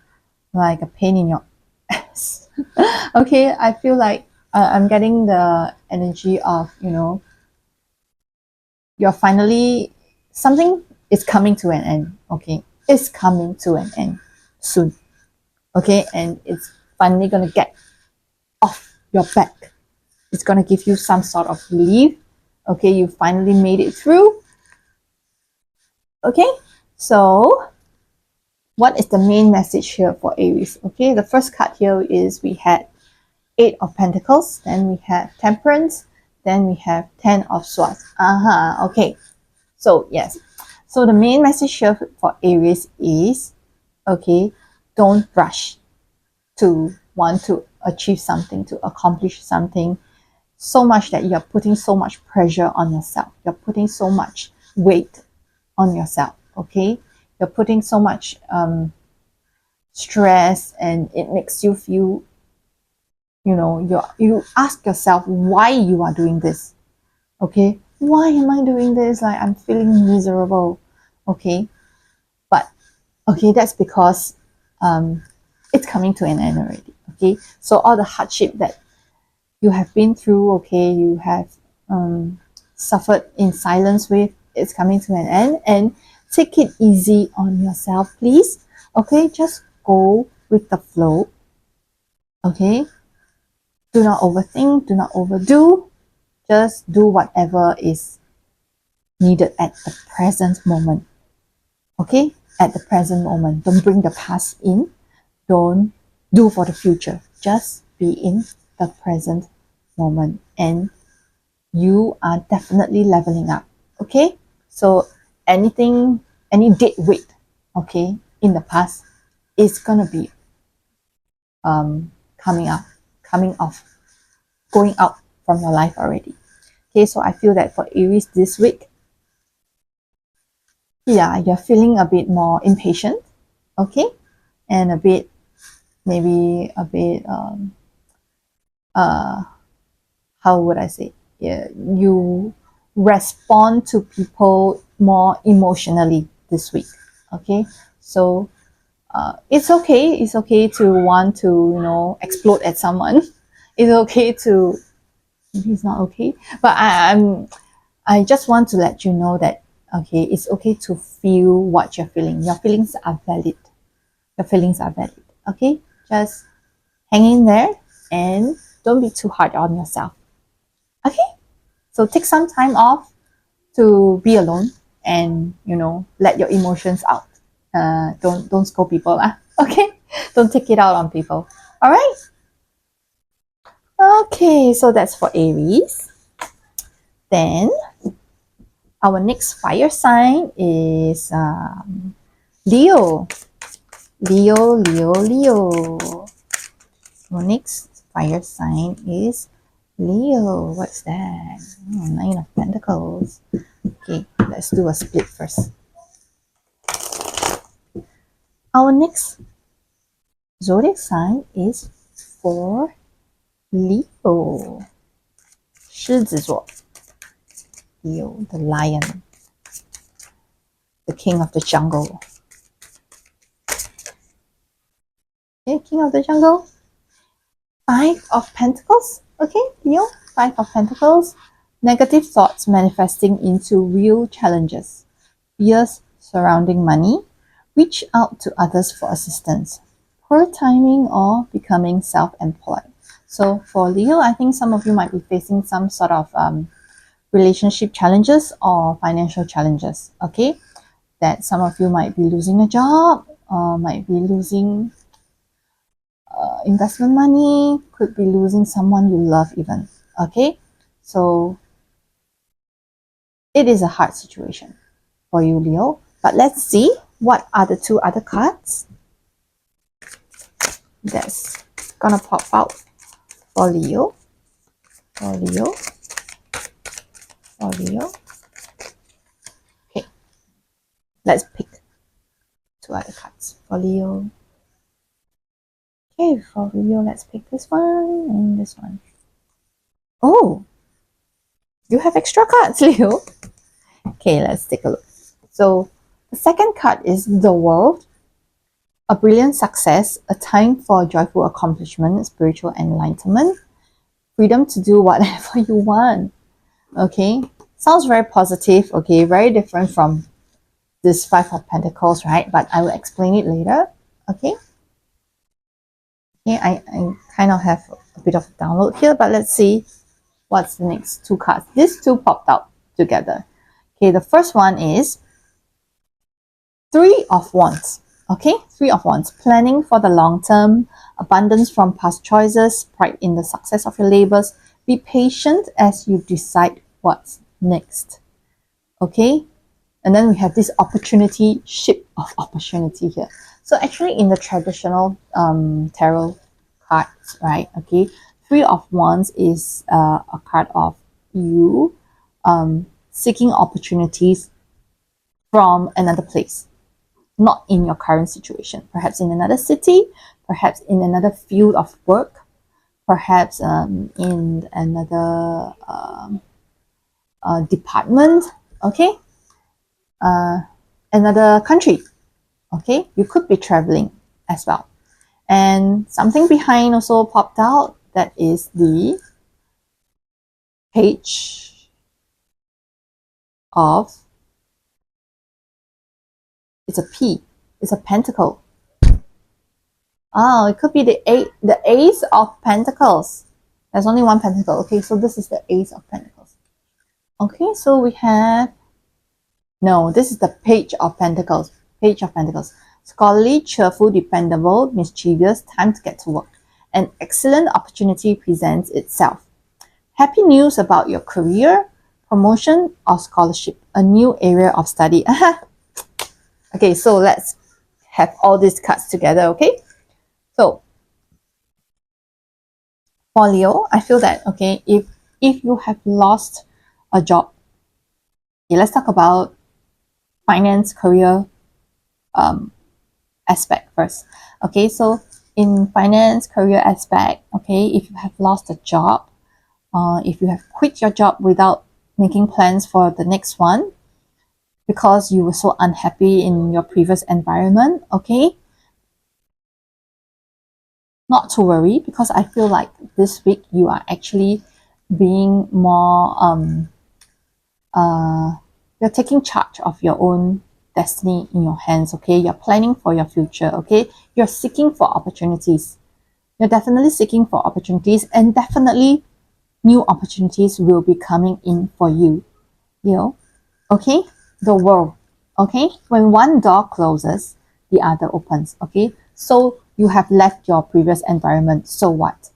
like a pain in your ass. Okay, I feel like I'm getting the energy of, you know, you're finally, something is coming to an end, okay, it's coming to an end soon, okay, and it's finally gonna get off your back. It's gonna give you some sort of relief, okay, you finally made it through. Okay, so what is the main message here for Aries? Okay, the first card here is we had Eight of Pentacles, then we have Temperance, then we have Ten of Swords. Okay, so yes, so the main message here for Aries is, okay, don't rush to want to achieve something, to accomplish something so much that you're putting so much pressure on yourself, you're putting so much weight on yourself, okay, you're putting so much stress, and it makes you feel, you know, you ask yourself why you are doing this, okay, why am I doing this, like I'm feeling miserable, okay, but okay, that's because it's coming to an end already, okay, so all the hardship that you have been through, okay, you have suffered in silence with, it's coming to an end, and take it easy on yourself, please, okay, just go with the flow, okay, do not overthink, do not overdo, just do whatever is needed at the present moment, okay, at the present moment, don't bring the past in, don't do for the future, just be in the present moment, and you are definitely leveling up, okay, so anything, any dead weight, okay, in the past is gonna be coming up, coming off, going out from your life already, okay. So I feel that for Aries this week, yeah, you're feeling a bit more impatient, okay, and a bit, maybe a bit how would I say, yeah, you respond to people more emotionally this week, okay, so it's okay, it's okay to want to, you know, explode at someone, it's okay to, maybe it's not okay, but I just want to let you know that, okay, it's okay to feel what you're feeling, your feelings are valid, your feelings are valid, okay, just hang in there and don't be too hard on yourself, okay, so take some time off to be alone and, you know, let your emotions out, don't scold people, okay, don't take it out on people, all right, okay, so that's for Aries. Then our next fire sign is Leo. Leo. Our next fire sign is Leo. What's that? Nine of Pentacles. Okay, let's do a split first. Our next zodiac sign is for Leo. 狮子座 Leo, the lion, the king of the jungle. Okay, king of the jungle. Five of Pentacles. Okay, Leo, Five of Pentacles. Negative thoughts manifesting into real challenges. Fears surrounding money. Reach out to others for assistance. Poor timing or becoming self-employed. So for Leo, I think some of you might be facing some sort of relationship challenges or financial challenges. Okay, that some of you might be losing a job or might be losing investment money, could be losing someone you love even, okay, so it is a hard situation, for you, Leo. But let's see what are the two other cards that's gonna pop out for Leo. For Leo. For Leo. Okay. Let's pick two other cards for Leo. Okay, for Leo, let's pick this one and this one. Oh, you have extra cards, Leo. Okay, let's take a look. So the second card is the World. A brilliant success, a time for joyful accomplishment, spiritual enlightenment, freedom to do whatever you want. Okay, sounds very positive. Okay, very different from this Five of Pentacles, right? But I will explain it later. Okay. Okay, I kind of have a bit of a download here, but let's see what's the next two cards. These two popped out together. Okay, the first one is Three of Wands. Okay, Three of Wands. Planning for the long term, abundance from past choices, pride in the success of your labors. Be patient as you decide what's next. Okay, and then we have this opportunity, ship of opportunity here. So actually in the traditional tarot cards, right? Okay, Three of Wands is a card of you seeking opportunities from another place, not in your current situation, perhaps in another city, perhaps in another field of work, perhaps in another department, okay, another country, okay. You could be traveling as well. And something behind also popped out, that is the Page of, it's a P, it's a pentacle. Oh, it could be the Ace of Pentacles. There's only one pentacle. Okay, so this is the Ace of Pentacles. Okay, so we have, no, this is the Page of Pentacles. Page of Pentacles. Scholarly, cheerful, dependable, mischievous, time to get to work. An excellent opportunity presents itself. Happy news about your career, promotion, or scholarship. A new area of study. Okay, so let's have all these cards together, okay? So for Leo, I feel that, okay, if you have lost a job, okay, let's talk about finance, career aspect first. Okay, so in finance, career aspect, okay, if you have lost a job, if you have quit your job without making plans for the next one because you were so unhappy in your previous environment, okay, not to worry, because I feel like this week you are actually being more you're taking charge of your own destiny in your hands, okay? You're planning for your future, okay? You're seeking for opportunities. You're definitely seeking for opportunities, and definitely new opportunities will be coming in for you, okay? The World, okay? When one door closes, the other opens, okay? So you have left your previous environment, so what?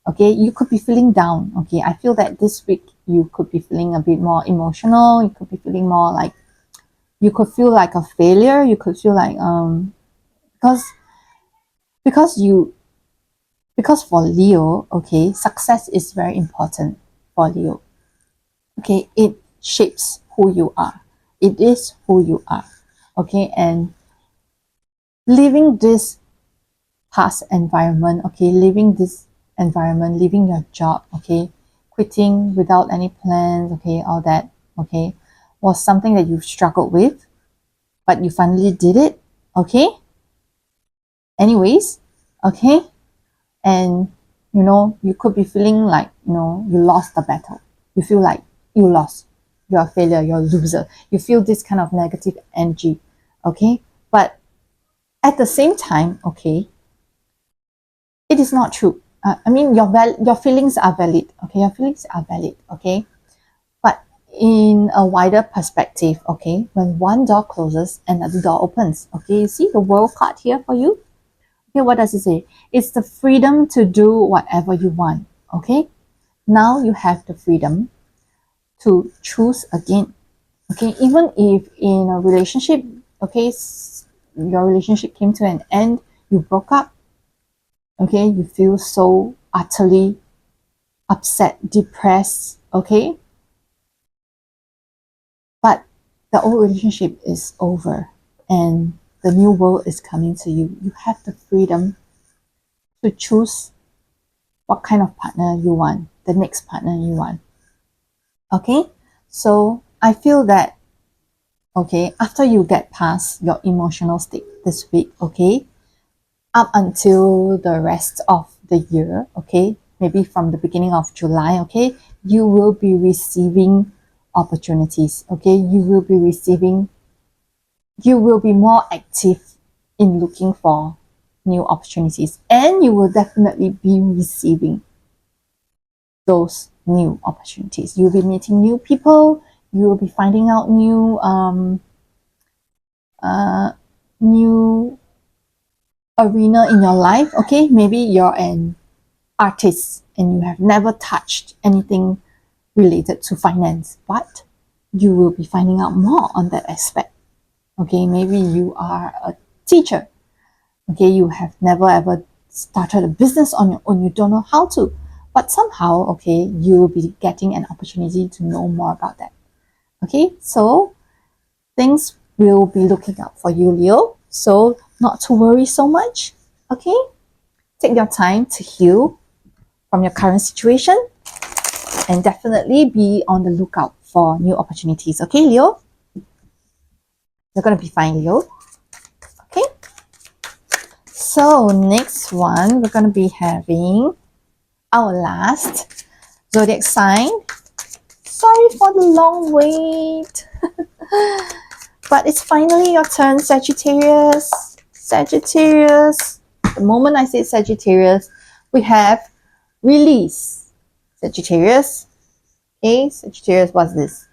Okay, you could be feeling down, okay? I feel that this week you could be feeling a bit more emotional. You could be feeling more like, you could feel like a failure. You could feel like because for Leo, okay, success is very important for Leo. Okay, it shapes who you are. It is who you are. Okay, and leaving this past environment, okay, leaving this environment, leaving your job, okay, quitting without any plans, okay, all that, okay, was something that you struggled with, but you finally did it, okay? Anyways, okay? And, you could be feeling like, you lost the battle. You feel like you lost. You're a failure. You're a loser. You feel this kind of negative energy, okay? But at the same time, okay, it is not true. I mean, your feelings are valid, okay? Your feelings are valid, okay? But in a wider perspective, okay, when one door closes, another door opens, okay? You see the World card here for you? Okay, what does it say? It's the freedom to do whatever you want, okay? Now you have the freedom to choose again. Okay, even if in a relationship, okay, your relationship came to an end, you broke up, okay, you feel so utterly upset, depressed, okay, but the old relationship is over and the new world is coming to you. You have the freedom to choose what kind of partner you want, the next partner you want. Okay, so I feel that, okay, after you get past your emotional state this week, okay, up until the rest of the year, okay, maybe from the beginning of July, okay, you will be receiving opportunities, okay, you will be more active in looking for new opportunities, and you will definitely be receiving those new opportunities. You'll be meeting new people, you will be finding out new arena in your life. Okay, maybe you're an artist and you have never touched anything related to finance, but you will be finding out more on that aspect. Okay, maybe you are a teacher. Okay, you have never ever started a business on your own, you don't know how to, but somehow, okay, you will be getting an opportunity to know more about that. Okay, so things will be looking up for you, Leo. So not to worry so much. Okay, take your time to heal from your current situation and definitely be on the lookout for new opportunities. Okay, Leo? You're going to be fine, Leo. Okay. So next one, we're going to be having our last zodiac sign. Sorry for the long wait. But it's finally your turn, Sagittarius. Sagittarius. The moment I say Sagittarius, we have release. Sagittarius. Okay, Sagittarius, what's this?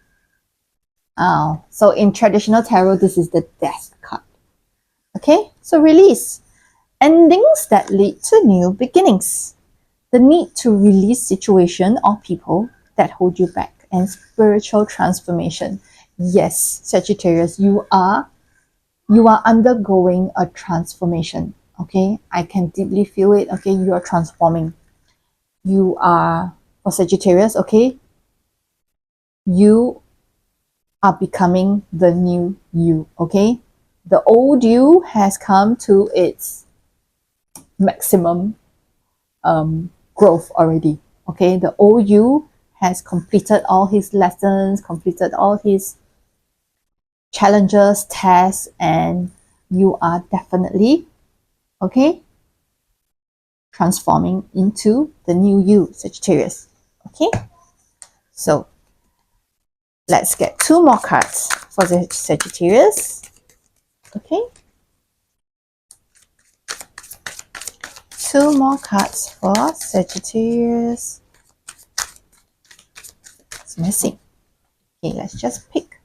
Oh, so in traditional tarot, this is the death card. Okay, so release. Endings that lead to new beginnings. The need to release situation or people that hold you back and spiritual transformation. Yes, Sagittarius, you are undergoing a transformation. Okay, I can deeply feel it. Okay, you are transforming. You are, for Sagittarius, okay, you are becoming the new you. Okay, the old you has come to its maximum growth already. Okay, the old you has completed all his lessons, completed all his challenges, tests, and you are definitely, okay, transforming into the new you, Sagittarius. Okay, so let's get two more cards for the Sagittarius. Okay, two more cards for Sagittarius. It's missing. Okay, let's just pick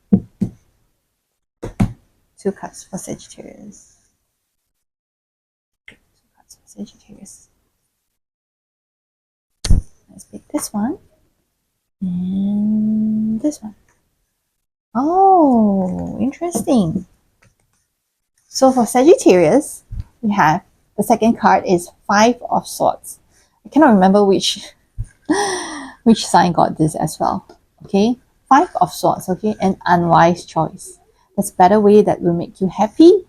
two cards for Sagittarius. Two cards for Sagittarius. Let's pick this one and this one. Oh, interesting. So for Sagittarius, we have the second card is Five of Swords. I cannot remember which sign got this as well. Okay, Five of Swords. Okay, an unwise choice. There's a better way that will make you happy.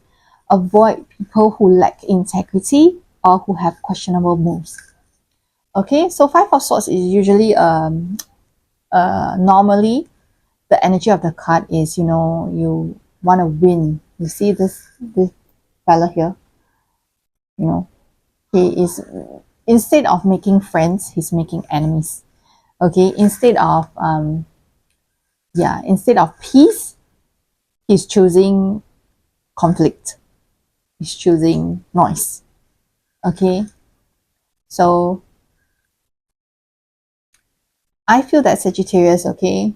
Avoid people who lack integrity or who have questionable moves. Okay, so Five of Swords is usually normally the energy of the card is, you know, you want to win. You see this fella here, you know, he is, instead of making friends, he's making enemies. Okay, instead of peace, he's choosing conflict, he's choosing noise. Okay, so I feel that Sagittarius, okay,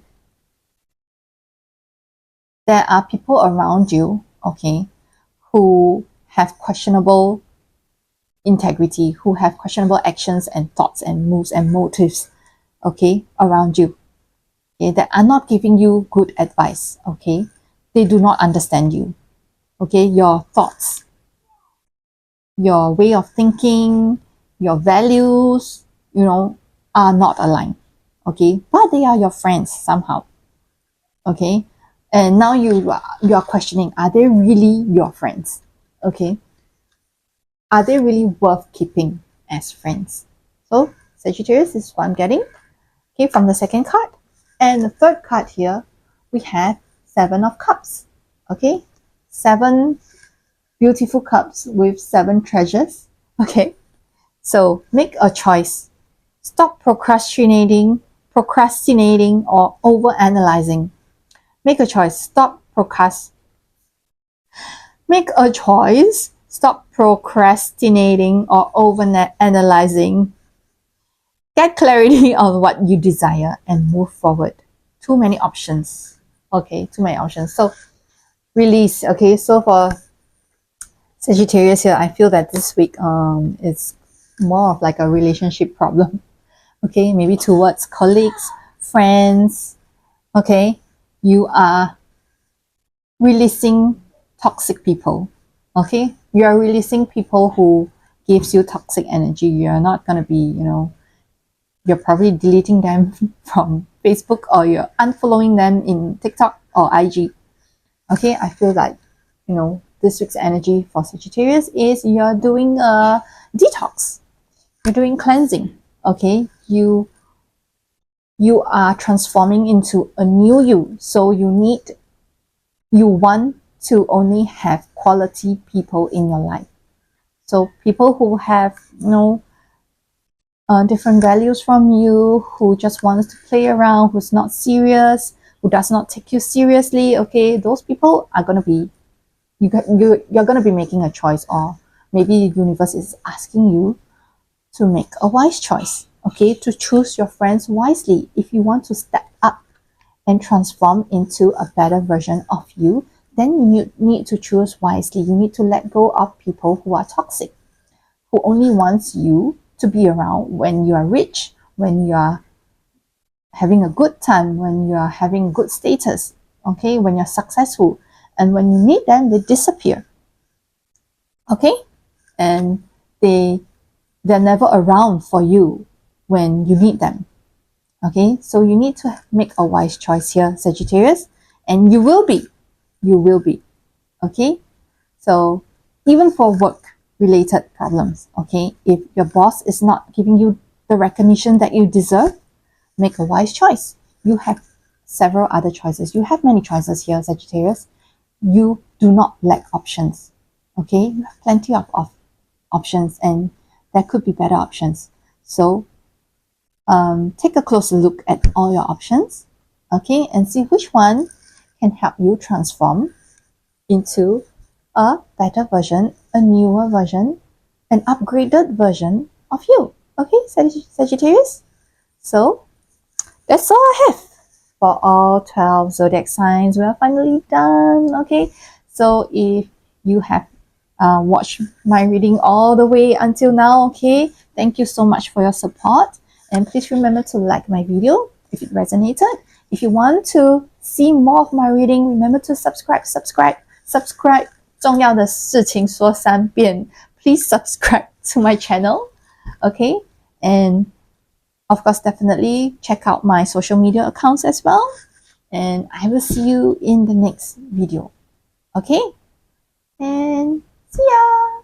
there are people around you, okay, who have questionable integrity, who have questionable actions and thoughts and moves and motives, okay, around you. okay, that are not giving you good advice, okay? They do not understand you, okay? Your thoughts, your way of thinking, your values, are not aligned, okay? But they are your friends somehow, okay? And now you are questioning, are they really your friends, okay? Are they really worth keeping as friends? So Sagittarius is what I'm getting, okay, from the second card. And the third card here, we have Seven of Cups, okay? 7 beautiful cups with 7 treasures, okay? So make a choice. Stop procrastinating or overanalyzing. Make a choice. Make a choice. Stop procrastinating or overanalyzing. Get clarity on what you desire and move forward. Too many options. Okay, too many options. So release. Okay, so for Sagittarius here, I feel that this week it's more of like a relationship problem. Okay, maybe towards colleagues, friends. Okay, you are releasing toxic people. Okay, you are releasing people who gives you toxic energy. You're not gonna be, you're probably deleting them from Facebook, or you're unfollowing them in TikTok or IG. Okay, I feel like, this week's energy for Sagittarius is you're doing a detox. You're doing cleansing. Okay, you are transforming into a new you. So you want to only have quality people in your life. So people who have different values from you, who just wants to play around, who's not serious, who does not take you seriously. Okay, those people are gonna be you're gonna be making a choice, or maybe the universe is asking you to make a wise choice. Okay, to choose your friends wisely if you want to step up and transform into a better version of you. Then you need to choose wisely. You need to let go of people who are toxic, who only wants you to be around when you are rich, when you are having a good time, when you are having good status, okay, when you're successful. And when you need them, they disappear. Okay? And they're never around for you when you need them. Okay? So you need to make a wise choice here, Sagittarius, and you will be. You will be. Okay? So even for work related problems, okay, if your boss is not giving you the recognition that you deserve, make a wise choice. You have several other choices. You have many choices here, Sagittarius. You do not lack options. Okay, you have plenty of options, and there could be better options. So take a closer look at all your options, okay, and see which one can help you transform into a better version, a newer version, an upgraded version of you. Okay, Sagittarius? So that's all I have for all 12 zodiac signs. We are finally done. Okay, so if you have watched my reading all the way until now, okay, thank you so much for your support, and please remember to like my video if it resonated. If you want to see more of my reading, remember to subscribe. 重要的事情说3遍. Please subscribe to my channel. Okay, and of course, definitely check out my social media accounts as well. And I will see you in the next video. Okay? And see ya!